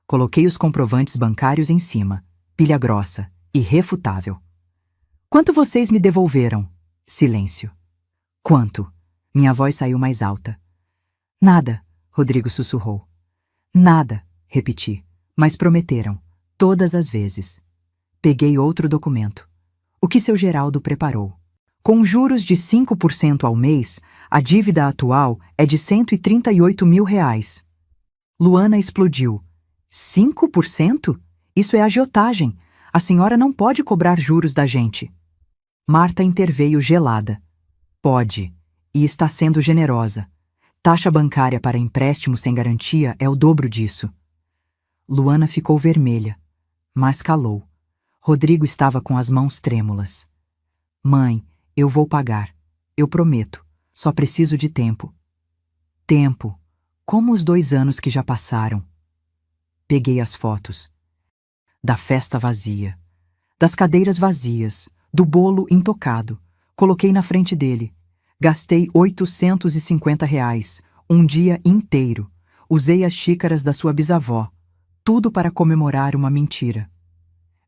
Coloquei os comprovantes bancários em cima. Pilha grossa. Irrefutável. Quanto vocês me devolveram? Silêncio. Quanto? Minha voz saiu mais alta. Nada, Rodrigo sussurrou. Nada, repeti, mas prometeram, todas as vezes. Peguei outro documento. O que seu Geraldo preparou. Com juros de 5% ao mês, a dívida atual é de R$ 138.000. Luana explodiu. 5%? Isso é agiotagem. A senhora não pode cobrar juros da gente. Marta interveio gelada. Pode, e está sendo generosa. Taxa bancária para empréstimo sem garantia é o dobro disso. Luana ficou vermelha, mas calou. Rodrigo estava com as mãos trêmulas. Mãe, eu vou pagar. Eu prometo. Só preciso de tempo. Tempo. Como os 2 anos que já passaram. Peguei as fotos. Da festa vazia. Das cadeiras vazias. Do bolo intocado. Coloquei na frente dele. Gastei R$ 850, um dia inteiro. Usei as xícaras da sua bisavó. Tudo para comemorar uma mentira.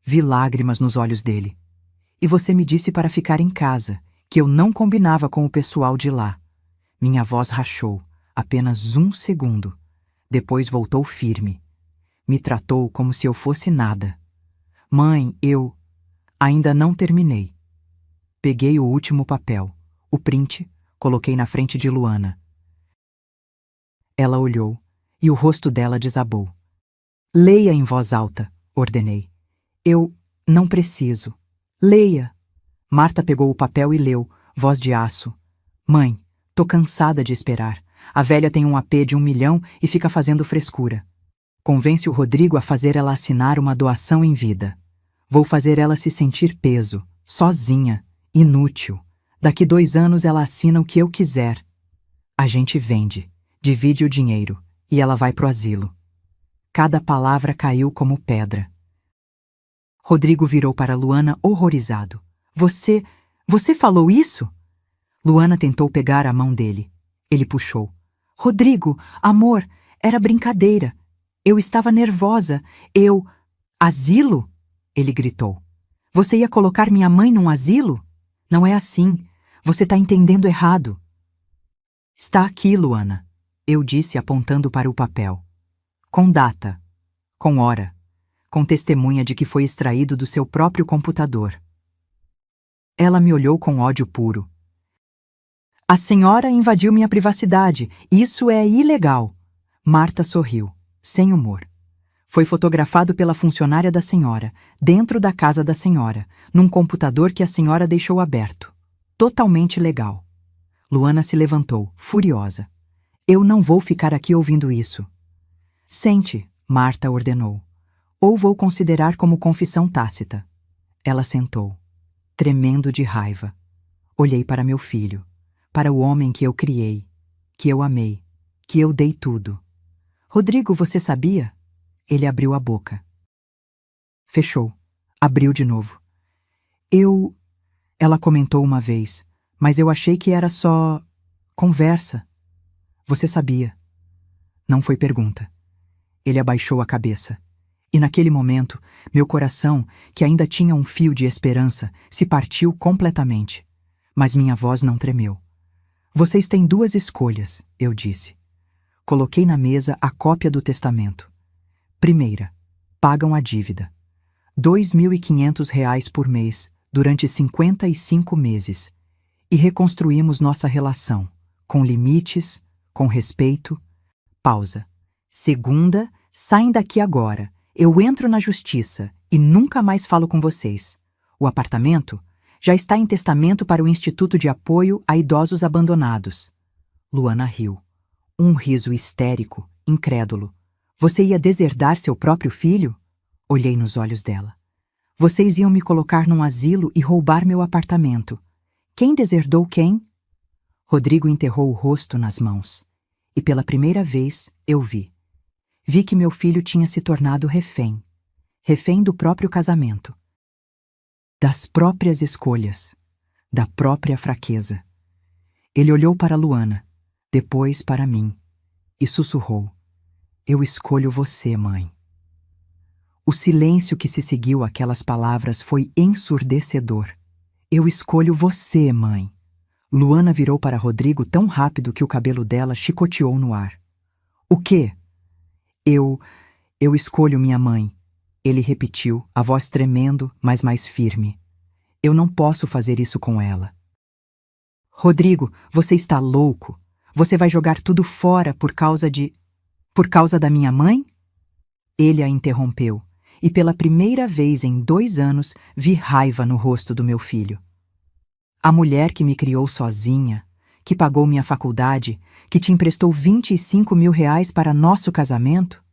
Vi lágrimas nos olhos dele. E você me disse para ficar em casa, que eu não combinava com o pessoal de lá. Minha voz rachou, apenas 1 segundo. Depois voltou firme. Me tratou como se eu fosse nada. Mãe, eu... Ainda não terminei. Peguei o último papel, o print, coloquei na frente de Luana. Ela olhou, e o rosto dela desabou. Leia em voz alta, ordenei. Eu não preciso. Leia. Marta pegou o papel e leu, voz de aço. Mãe, tô cansada de esperar. A velha tem um AP de 1 milhão e fica fazendo frescura. Convence o Rodrigo a fazer ela assinar uma doação em vida. Vou fazer ela se sentir peso, sozinha, inútil. Daqui 2 anos ela assina o que eu quiser. A gente vende, divide o dinheiro, e ela vai pro asilo. Cada palavra caiu como pedra. Rodrigo virou para Luana horrorizado. Você falou isso? Luana tentou pegar a mão dele. Ele puxou. Rodrigo, amor, era brincadeira. Eu estava nervosa. Asilo? Ele gritou. Você ia colocar minha mãe num asilo? Não é assim. Você está entendendo errado. Está aqui, Luana, eu disse apontando para o papel. Com data, com hora, com testemunha de que foi extraído do seu próprio computador. Ela me olhou com ódio puro. A senhora invadiu minha privacidade. Isso é ilegal. Marta sorriu, sem humor. Foi fotografado pela funcionária da senhora, dentro da casa da senhora, num computador que a senhora deixou aberto. Totalmente legal. Luana se levantou, furiosa. Eu não vou ficar aqui ouvindo isso. Sente, Marta ordenou. Ou vou considerar como confissão tácita. Ela sentou, tremendo de raiva. Olhei para meu filho, para o homem que eu criei, que eu amei, que eu dei tudo. Rodrigo, você sabia? Ele abriu a boca. Fechou. Abriu de novo. Ela comentou uma vez, mas eu achei que era só... conversa. Você sabia. Não foi pergunta. Ele abaixou a cabeça. E naquele momento, meu coração, que ainda tinha um fio de esperança, se partiu completamente. Mas minha voz não tremeu. Vocês têm 2 escolhas, eu disse. Coloquei na mesa a cópia do testamento. Primeira, pagam a dívida. R$ 2.500 por mês, durante 55 meses. E reconstruímos nossa relação, com limites, com respeito. Pausa. Segunda, saem daqui agora. Eu entro na justiça e nunca mais falo com vocês. O apartamento já está em testamento para o Instituto de Apoio a Idosos Abandonados. Luana riu. Um riso histérico, incrédulo. Você ia deserdar seu próprio filho? Olhei nos olhos dela. Vocês iam me colocar num asilo e roubar meu apartamento. Quem deserdou quem? Rodrigo enterrou o rosto nas mãos. E pela primeira vez eu vi. Vi que meu filho tinha se tornado refém. Refém do próprio casamento. Das próprias escolhas. Da própria fraqueza. Ele olhou para Luana, depois para mim, e sussurrou. Eu escolho você, mãe. O silêncio que se seguiu àquelas palavras foi ensurdecedor. Eu escolho você, mãe. Luana virou para Rodrigo tão rápido que o cabelo dela chicoteou no ar. O quê? Eu escolho minha mãe. Ele repetiu, a voz tremendo, mas mais firme. Eu não posso fazer isso com ela. Rodrigo, você está louco. Você vai jogar tudo fora por causa da minha mãe? Ele a interrompeu. e pela primeira vez em 2 anos vi raiva no rosto do meu filho. A mulher que me criou sozinha, que pagou minha faculdade, que te emprestou 25 mil reais para nosso casamento?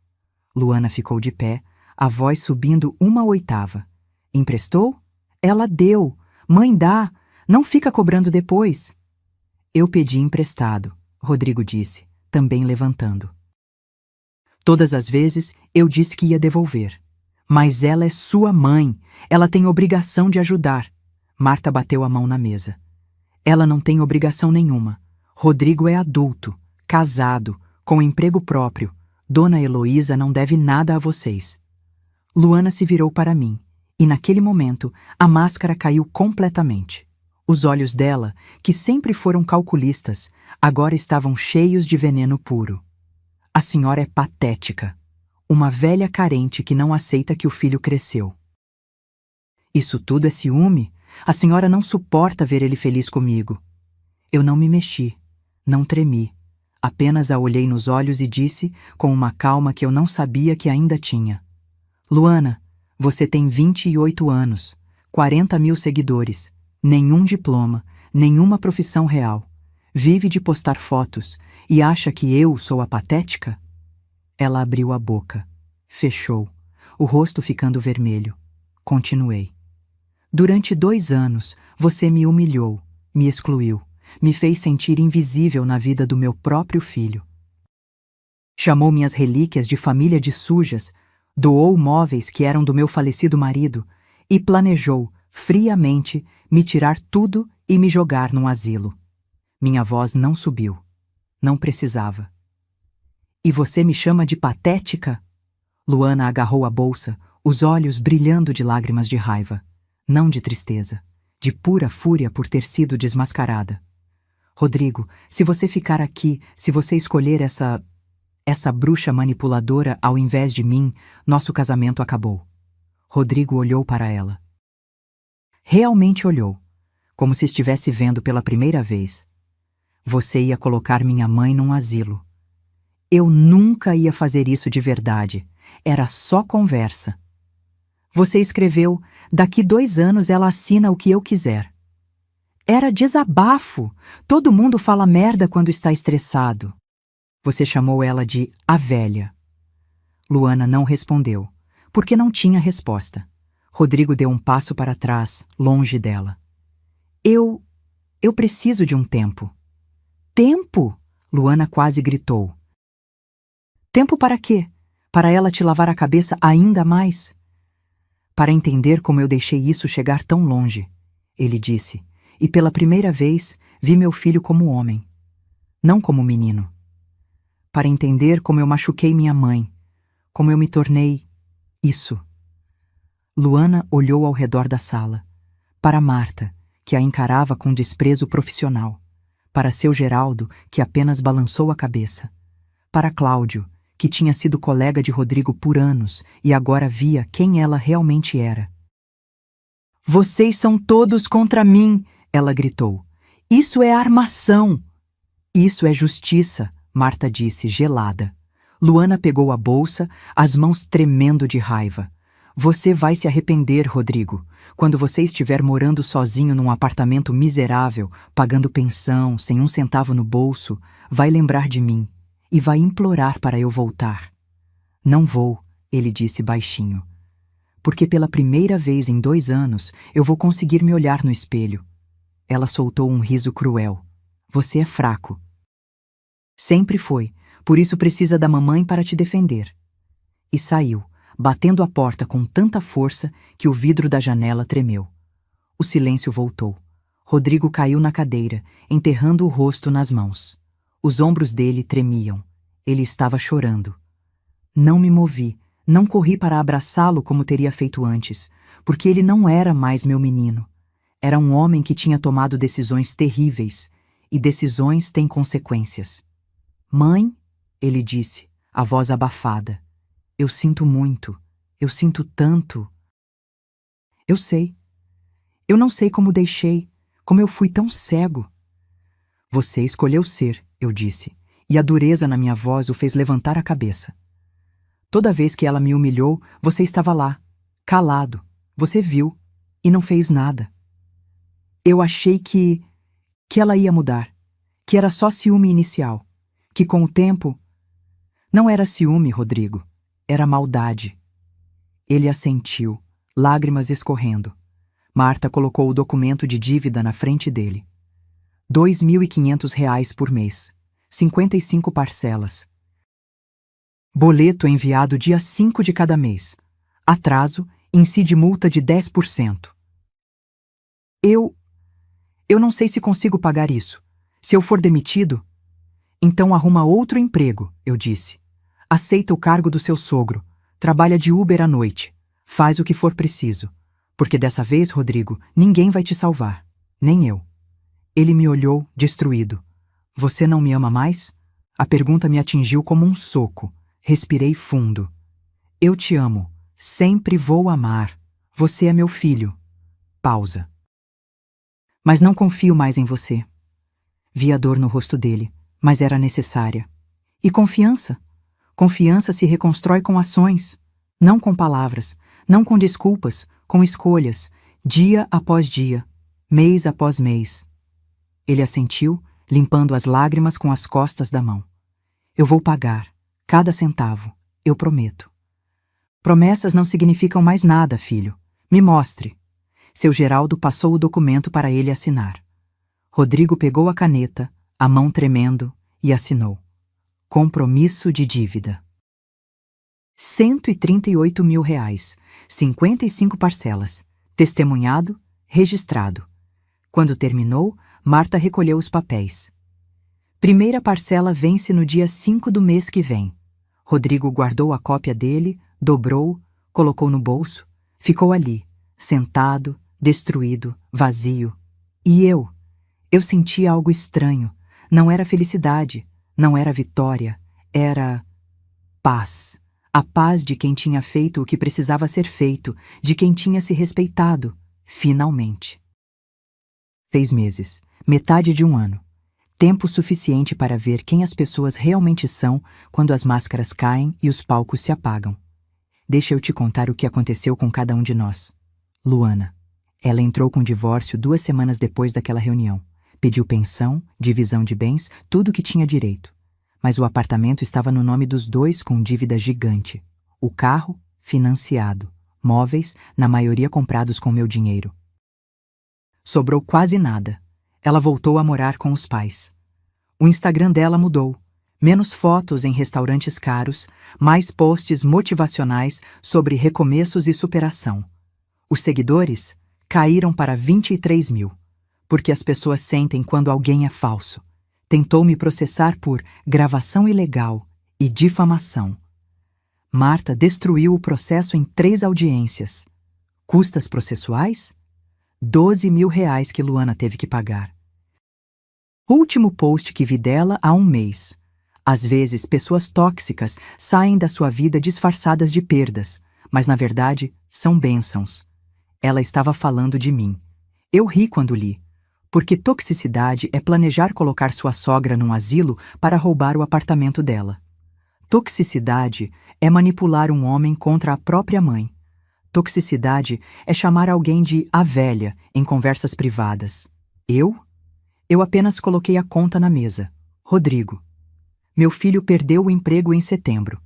Luana ficou de pé, a voz subindo 1/8. Emprestou? Ela deu. Mãe dá. Não fica cobrando depois. Eu pedi emprestado, Rodrigo disse, também levantando. Todas as vezes eu disse que ia devolver. Mas ela é sua mãe. Ela tem obrigação de ajudar. Marta bateu a mão na mesa. Ela não tem obrigação nenhuma. Rodrigo é adulto, casado, com emprego próprio. Dona Heloísa não deve nada a vocês. Luana se virou para mim, e naquele momento a máscara caiu completamente. Os olhos dela, que sempre foram calculistas, agora estavam cheios de veneno puro. A senhora é patética. Uma velha carente que não aceita que o filho cresceu. Isso tudo é ciúme? A senhora não suporta ver ele feliz comigo. Eu não me mexi, não tremi. Apenas a olhei nos olhos e disse, com uma calma que eu não sabia que ainda tinha: Luana, você tem 28 anos, 40 mil seguidores, nenhum diploma, nenhuma profissão real. Vive de postar fotos e acha que eu sou a patética? Ela abriu a boca, fechou, o rosto ficando vermelho. Continuei. Durante 2 anos, você me humilhou, me excluiu, me fez sentir invisível na vida do meu próprio filho. Chamou minhas relíquias de família de sujas, doou móveis que eram do meu falecido marido e planejou, friamente, me tirar tudo e me jogar num asilo. Minha voz não subiu. Não precisava. E você me chama de patética? Luana agarrou a bolsa, os olhos brilhando de lágrimas de raiva. Não de tristeza, de pura fúria por ter sido desmascarada. Rodrigo, se você ficar aqui, se você escolher essa bruxa manipuladora ao invés de mim, nosso casamento acabou. Rodrigo olhou para ela. Realmente olhou, como se estivesse vendo pela primeira vez. Você ia colocar minha mãe num asilo. Eu nunca ia fazer isso de verdade. Era só conversa. Você escreveu, daqui 2 anos ela assina o que eu quiser. Era desabafo. Todo mundo fala merda quando está estressado. Você chamou ela de a velha. Luana não respondeu, porque não tinha resposta. Rodrigo deu um passo para trás, longe dela. Eu preciso de um tempo. Tempo? Luana quase gritou. Tempo para quê? Para ela te lavar a cabeça ainda mais? Para entender como eu deixei isso chegar tão longe, ele disse, e pela primeira vez vi meu filho como homem, não como menino. Para entender como eu machuquei minha mãe, como eu me tornei isso. Luana olhou ao redor da sala, para Marta, que a encarava com desprezo profissional, para seu Geraldo, que apenas balançou a cabeça, para Cláudio, que tinha sido colega de Rodrigo por anos e agora via quem ela realmente era. Vocês são todos contra mim, ela gritou. Isso é armação. Isso é justiça, Marta disse, gelada. Luana pegou a bolsa, as mãos tremendo de raiva. Você vai se arrepender, Rodrigo. Quando você estiver morando sozinho num apartamento miserável, pagando pensão, sem um centavo no bolso, vai lembrar de mim. E vai implorar para eu voltar. Não vou, ele disse baixinho. Porque pela primeira vez em 2 anos eu vou conseguir me olhar no espelho. Ela soltou um riso cruel. Você é fraco. Sempre foi, por isso precisa da mamãe para te defender. E saiu, batendo a porta com tanta força que o vidro da janela tremeu. O silêncio voltou. Rodrigo caiu na cadeira, enterrando o rosto nas mãos. Os ombros dele tremiam. Ele estava chorando. Não me movi, não corri para abraçá-lo como teria feito antes, porque ele não era mais meu menino. Era um homem que tinha tomado decisões terríveis, e decisões têm consequências. Mãe, ele disse, a voz abafada. Eu sinto muito, eu sinto tanto. Eu sei. Eu não sei como deixei, como eu fui tão cego. Você escolheu ser, eu disse, e a dureza na minha voz o fez levantar a cabeça. Toda vez que ela me humilhou, você estava lá, calado. Você viu e não fez nada. Eu achei que ela ia mudar, que era só ciúme inicial, que com o tempo... Não era ciúme, Rodrigo, era maldade. Ele assentiu, lágrimas escorrendo. Marta colocou o documento de dívida na frente dele. R$ 2.500 por mês, 55 parcelas. Boleto enviado dia 5 de cada mês. Atraso, incide multa de 10%. Eu não sei se consigo pagar isso. Se eu for demitido, então arruma outro emprego, eu disse. Aceita o cargo do seu sogro. Trabalha de Uber à noite. Faz o que for preciso. Porque dessa vez, Rodrigo, ninguém vai te salvar. Nem eu. Ele me olhou, destruído. Você não me ama mais? A pergunta me atingiu como um soco. Respirei fundo. Eu te amo. Sempre vou amar. Você é meu filho. Pausa. Mas não confio mais em você. Vi a dor no rosto dele, mas era necessária. E confiança? Confiança se reconstrói com ações, não com palavras, não com desculpas, com escolhas, dia após dia, mês após mês. Ele assentiu, limpando as lágrimas com as costas da mão. Eu vou pagar, cada centavo, eu prometo. Promessas não significam mais nada, filho. Me mostre. Seu Geraldo passou o documento para ele assinar. Rodrigo pegou a caneta, a mão tremendo, e assinou. Compromisso de dívida. R$ 138 mil, 55 parcelas. Testemunhado, registrado. Quando terminou, Marta recolheu os papéis. Primeira parcela vence no dia 5 do mês que vem. Rodrigo guardou a cópia dele, dobrou, colocou no bolso, ficou ali, sentado, destruído, vazio. E eu sentia algo estranho. Não era felicidade, não era vitória, era paz. A paz de quem tinha feito o que precisava ser feito, de quem tinha se respeitado, finalmente. 6 meses, metade de um ano. Tempo suficiente para ver quem as pessoas realmente são quando as máscaras caem e os palcos se apagam. Deixa eu te contar o que aconteceu com cada um de nós. Luana. Ela entrou com divórcio 2 semanas depois daquela reunião. Pediu pensão, divisão de bens, tudo o que tinha direito. Mas o apartamento estava no nome dos dois com dívida gigante. O carro, financiado. Móveis, na maioria comprados com meu dinheiro. Sobrou quase nada. Ela voltou a morar com os pais. O Instagram dela mudou. Menos fotos em restaurantes caros, mais posts motivacionais sobre recomeços e superação. Os seguidores caíram para 23 mil, porque as pessoas sentem quando alguém é falso. Tentou me processar por gravação ilegal e difamação. Marta destruiu o processo em 3 audiências. Custas processuais? R$ 12 mil que Luana teve que pagar. Último post que vi dela há um mês. Às vezes, pessoas tóxicas saem da sua vida disfarçadas de perdas, mas na verdade são bênçãos. Ela estava falando de mim. Eu ri quando li, porque toxicidade é planejar colocar sua sogra num asilo para roubar o apartamento dela. Toxicidade é manipular um homem contra a própria mãe. Toxicidade é chamar alguém de a velha em conversas privadas. Eu apenas coloquei a conta na mesa. Rodrigo. Meu filho perdeu o emprego em setembro.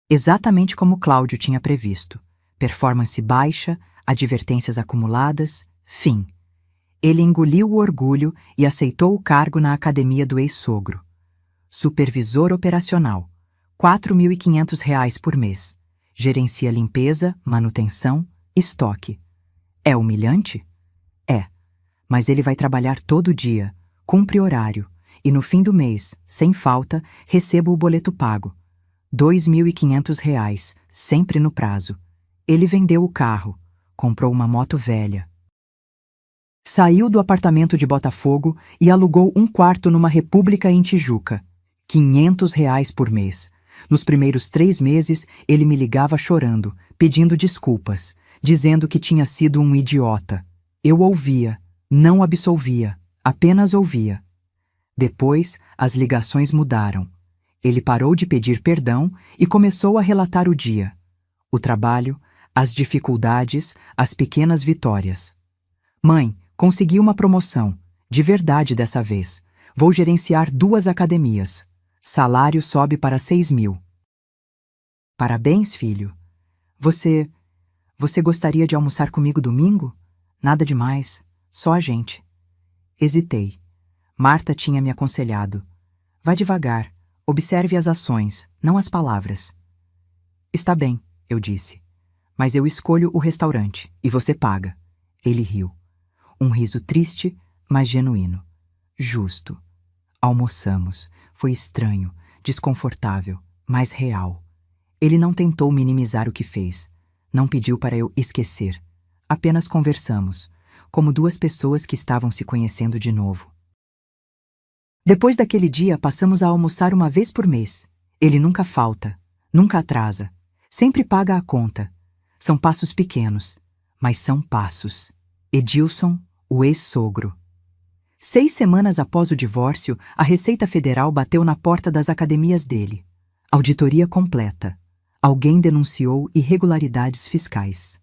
Exatamente como Cláudio tinha previsto. Performance baixa, advertências acumuladas, fim. Ele engoliu o orgulho e aceitou o cargo na academia do ex-sogro. Supervisor operacional, R$ 4.500 por mês. Gerencia limpeza, manutenção, estoque. É humilhante? É. Mas ele vai trabalhar todo dia, cumpre horário, e no fim do mês, sem falta, recebo o boleto pago. R$ 2.500, sempre no prazo. Ele vendeu o carro, comprou uma moto velha. Saiu do apartamento de Botafogo e alugou um quarto numa república em Tijuca. R$ 500 por mês. Nos primeiros 3 meses, ele me ligava chorando, pedindo desculpas, dizendo que tinha sido um idiota. Eu ouvia, não absolvia, apenas ouvia. Depois, as ligações mudaram. Ele parou de pedir perdão e começou a relatar o dia, o trabalho, as dificuldades, as pequenas vitórias. Mãe, consegui uma promoção, de verdade dessa vez. Vou gerenciar 2 academias. Salário sobe para 6.000. Parabéns, filho. Você gostaria de almoçar comigo domingo? Nada demais, só a gente. Hesitei. Marta tinha me aconselhado. Vá devagar, observe as ações, não as palavras. Está bem, eu disse. Mas eu escolho o restaurante e você paga. Ele riu. Um riso triste, mas genuíno. Justo. Almoçamos. Foi estranho, desconfortável, mas real. Ele não tentou minimizar o que fez. Não pediu para eu esquecer. Apenas conversamos, como 2 pessoas que estavam se conhecendo de novo. Depois daquele dia, passamos a almoçar uma vez por mês. Ele nunca falta, nunca atrasa, sempre paga a conta. São passos pequenos, mas são passos. Edilson, o ex-sogro. 6 semanas após o divórcio, a Receita Federal bateu na porta das academias dele. Auditoria completa. Alguém denunciou irregularidades fiscais.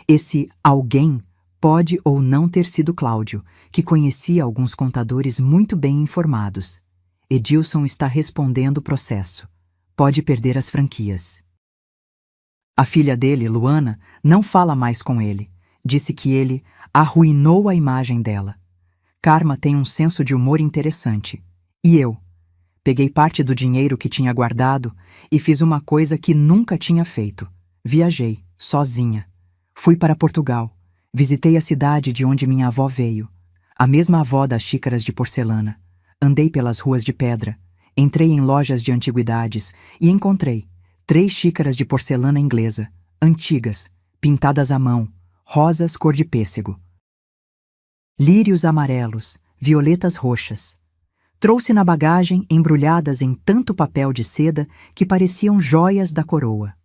Esse alguém pode ou não ter sido Cláudio, que conhecia alguns contadores muito bem informados. Edilson está respondendo o processo. Pode perder as franquias. A filha dele, Luana, não fala mais com ele. Disse que ele arruinou a imagem dela. Karma tem um senso de humor interessante. E eu? Peguei parte do dinheiro que tinha guardado e fiz uma coisa que nunca tinha feito. Viajei, sozinha. Fui para Portugal. Visitei a cidade de onde minha avó veio. A mesma avó das xícaras de porcelana. Andei pelas ruas de pedra. Entrei em lojas de antiguidades e encontrei 3 xícaras de porcelana inglesa, antigas, pintadas à mão, rosas cor de pêssego. Lírios amarelos, violetas roxas. Trouxe na bagagem embrulhadas em tanto papel de seda que pareciam joias da coroa.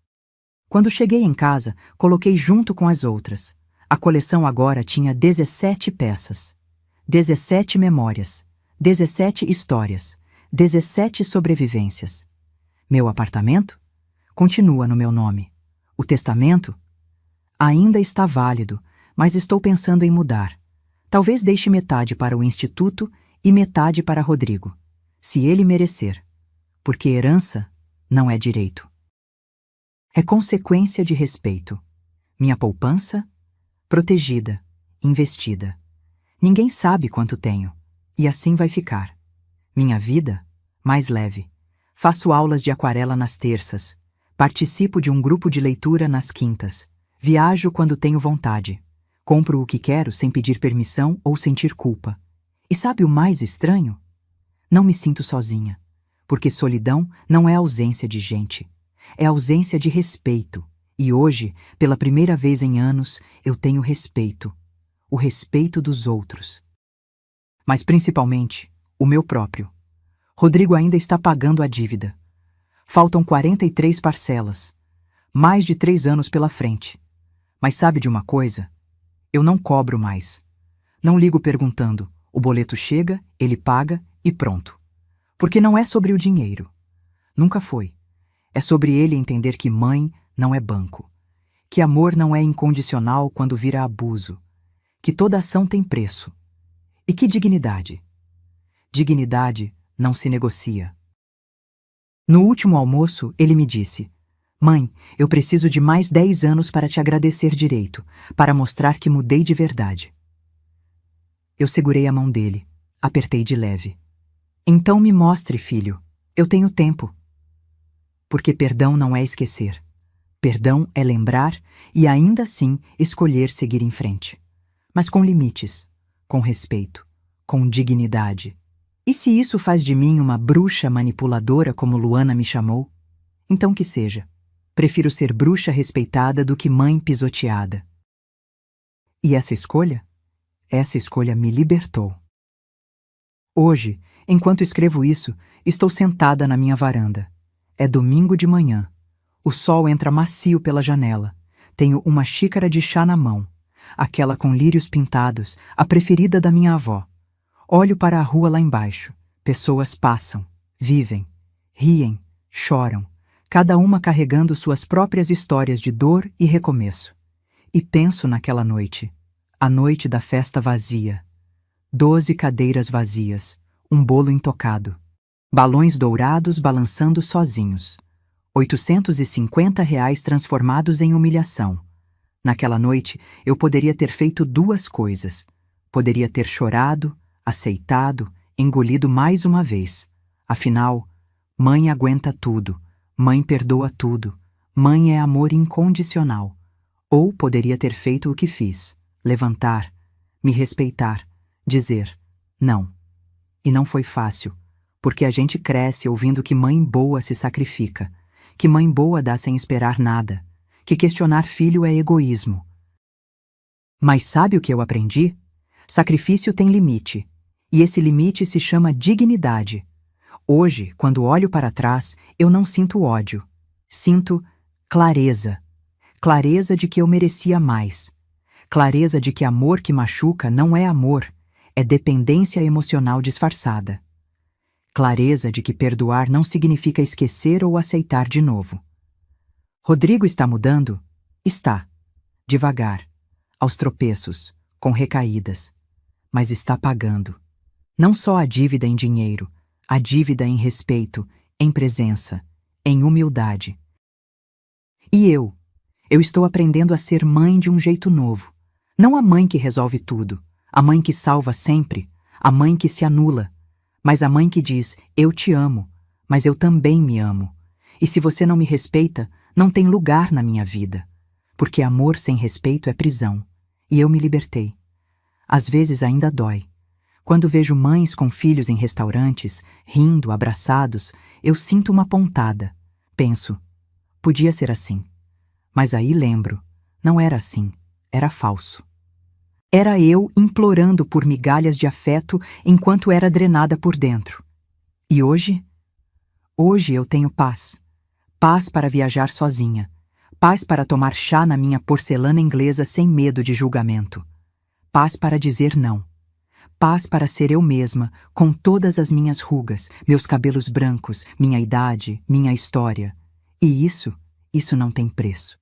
Quando cheguei em casa, coloquei junto com as outras. A coleção agora tinha 17 peças. 17 memórias, 17 histórias, 17 sobrevivências. Meu apartamento? Continua no meu nome. O testamento? Ainda está válido, mas estou pensando em mudar. Talvez deixe metade para o Instituto e metade para Rodrigo, se ele merecer, porque herança não é direito. É consequência de respeito. Minha poupança? Protegida, investida. Ninguém sabe quanto tenho, e assim vai ficar. Minha vida? Mais leve. Faço aulas de aquarela nas terças. Participo de um grupo de leitura nas quintas. Viajo quando tenho vontade. Compro o que quero sem pedir permissão ou sentir culpa. E sabe o mais estranho? Não me sinto sozinha, porque solidão não é ausência de gente, é ausência de respeito. E hoje, pela primeira vez em anos, eu tenho respeito. O respeito dos outros. Mas principalmente, o meu próprio. Rodrigo ainda está pagando a dívida. Faltam 43 parcelas. Mais de 3 anos pela frente. Mas sabe de uma coisa? Eu não cobro mais. Não ligo perguntando. O boleto chega, ele paga e pronto. Porque não é sobre o dinheiro. Nunca foi. É sobre ele entender que mãe não é banco. Que amor não é incondicional quando vira abuso. Que toda ação tem preço. E que dignidade? Dignidade não se negocia. No último almoço, ele me disse: Mãe, eu preciso de mais 10 anos para te agradecer direito, para mostrar que mudei de verdade. Eu segurei a mão dele, apertei de leve. Então me mostre, filho, eu tenho tempo. Porque perdão não é esquecer. Perdão é lembrar e ainda assim escolher seguir em frente. Mas com limites, com respeito, com dignidade. E se isso faz de mim uma bruxa manipuladora como Luana me chamou? Então que seja. Prefiro ser bruxa respeitada do que mãe pisoteada. E essa escolha me libertou. Hoje, enquanto escrevo isso, estou sentada na minha varanda. É domingo de manhã. O sol entra macio pela janela. Tenho uma xícara de chá na mão, aquela com lírios pintados, a preferida da minha avó. Olho para a rua lá embaixo. Pessoas passam, vivem. riem, choram, cada uma carregando suas próprias histórias de dor e recomeço. E penso naquela noite, a noite da festa vazia. 12 cadeiras vazias, um bolo intocado, balões dourados balançando sozinhos, R$ 850 transformados em humilhação. Naquela noite, eu poderia ter feito duas coisas. Poderia ter chorado, aceitado, engolido mais uma vez. Afinal, mãe aguenta tudo, mãe perdoa tudo, mãe é amor incondicional. Ou poderia ter feito o que fiz, levantar, me respeitar, dizer não. E não foi fácil, porque a gente cresce ouvindo que mãe boa se sacrifica, que mãe boa dá sem esperar nada, que questionar filho é egoísmo. Mas sabe o que eu aprendi? Sacrifício tem limite, e esse limite se chama dignidade. Hoje, quando olho para trás, eu não sinto ódio. Sinto clareza. Clareza de que eu merecia mais. Clareza de que amor que machuca não é amor, é dependência emocional disfarçada. Clareza de que perdoar não significa esquecer ou aceitar de novo. Rodrigo está mudando? Está. Devagar, aos tropeços, com recaídas. Mas está pagando. Não só a dívida em dinheiro, a dívida em respeito, em presença, em humildade. E eu estou aprendendo a ser mãe de um jeito novo. Não a mãe que resolve tudo, a mãe que salva sempre, a mãe que se anula, mas a mãe que diz, eu te amo, mas eu também me amo. E se você não me respeita, não tem lugar na minha vida. Porque amor sem respeito é prisão. E eu me libertei. Às vezes ainda dói. Quando vejo mães com filhos em restaurantes, rindo, abraçados, eu sinto uma pontada. Penso, podia ser assim. Mas aí lembro, não era assim, era falso. Era eu implorando por migalhas de afeto enquanto era drenada por dentro. E hoje? Hoje eu tenho paz. Paz para viajar sozinha. Paz para tomar chá na minha porcelana inglesa sem medo de julgamento. Paz para dizer não. Paz para ser eu mesma, com todas as minhas rugas, meus cabelos brancos, minha idade, minha história. E isso não tem preço.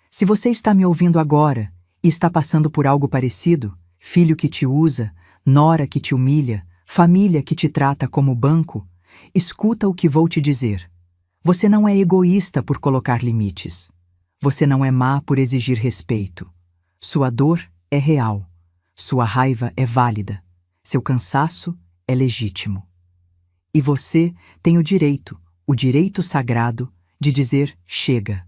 Se você está me ouvindo agora e está passando por algo parecido, filho que te usa, nora que te humilha, família que te trata como banco, escuta o que vou te dizer. Você não é egoísta por colocar limites. Você não é má por exigir respeito. Sua dor é real. Sua raiva é válida. Seu cansaço é legítimo. E você tem o direito sagrado, de dizer chega.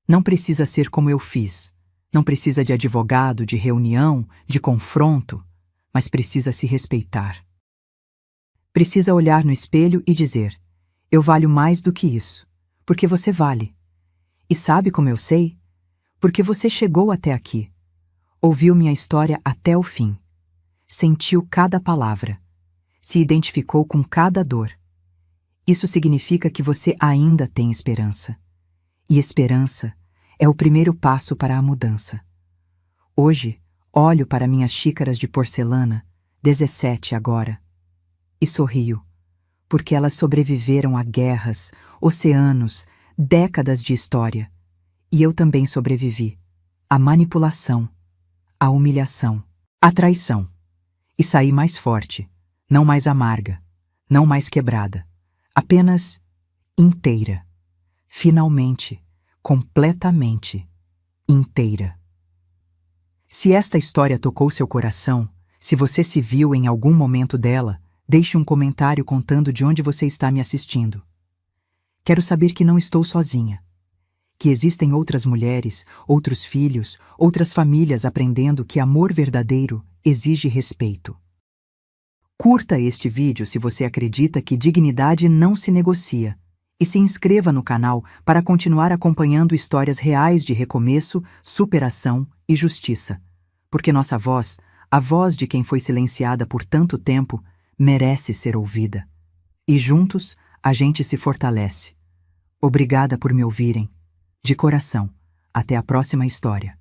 Não precisa ser como eu fiz. Não precisa de advogado, de reunião, de confronto, mas precisa se respeitar. Precisa olhar no espelho e dizer, eu valho mais do que isso, porque você vale. E sabe como eu sei? Porque você chegou até aqui. Ouviu minha história até o fim. Sentiu cada palavra. Se identificou com cada dor. Isso significa que você ainda tem esperança. E esperança é o primeiro passo para a mudança. Hoje, olho para minhas xícaras de porcelana, 17 agora, e sorrio, porque elas sobreviveram a guerras, oceanos, décadas de história. E eu também sobrevivi à manipulação, à humilhação, à traição. E saí mais forte, não mais amarga, não mais quebrada, apenas inteira. Finalmente, completamente inteira. Se esta história tocou seu coração, se você se viu em algum momento dela, deixe um comentário contando de onde você está me assistindo. Quero saber que não estou sozinha, que existem outras mulheres, outros filhos, outras famílias aprendendo que amor verdadeiro exige respeito. Curta este vídeo se você acredita que dignidade não se negocia e se inscreva no canal para continuar acompanhando histórias reais de recomeço, superação e justiça, porque nossa voz, a voz de quem foi silenciada por tanto tempo, merece ser ouvida. E juntos, a gente se fortalece. Obrigada por me ouvirem. De coração. Até a próxima história.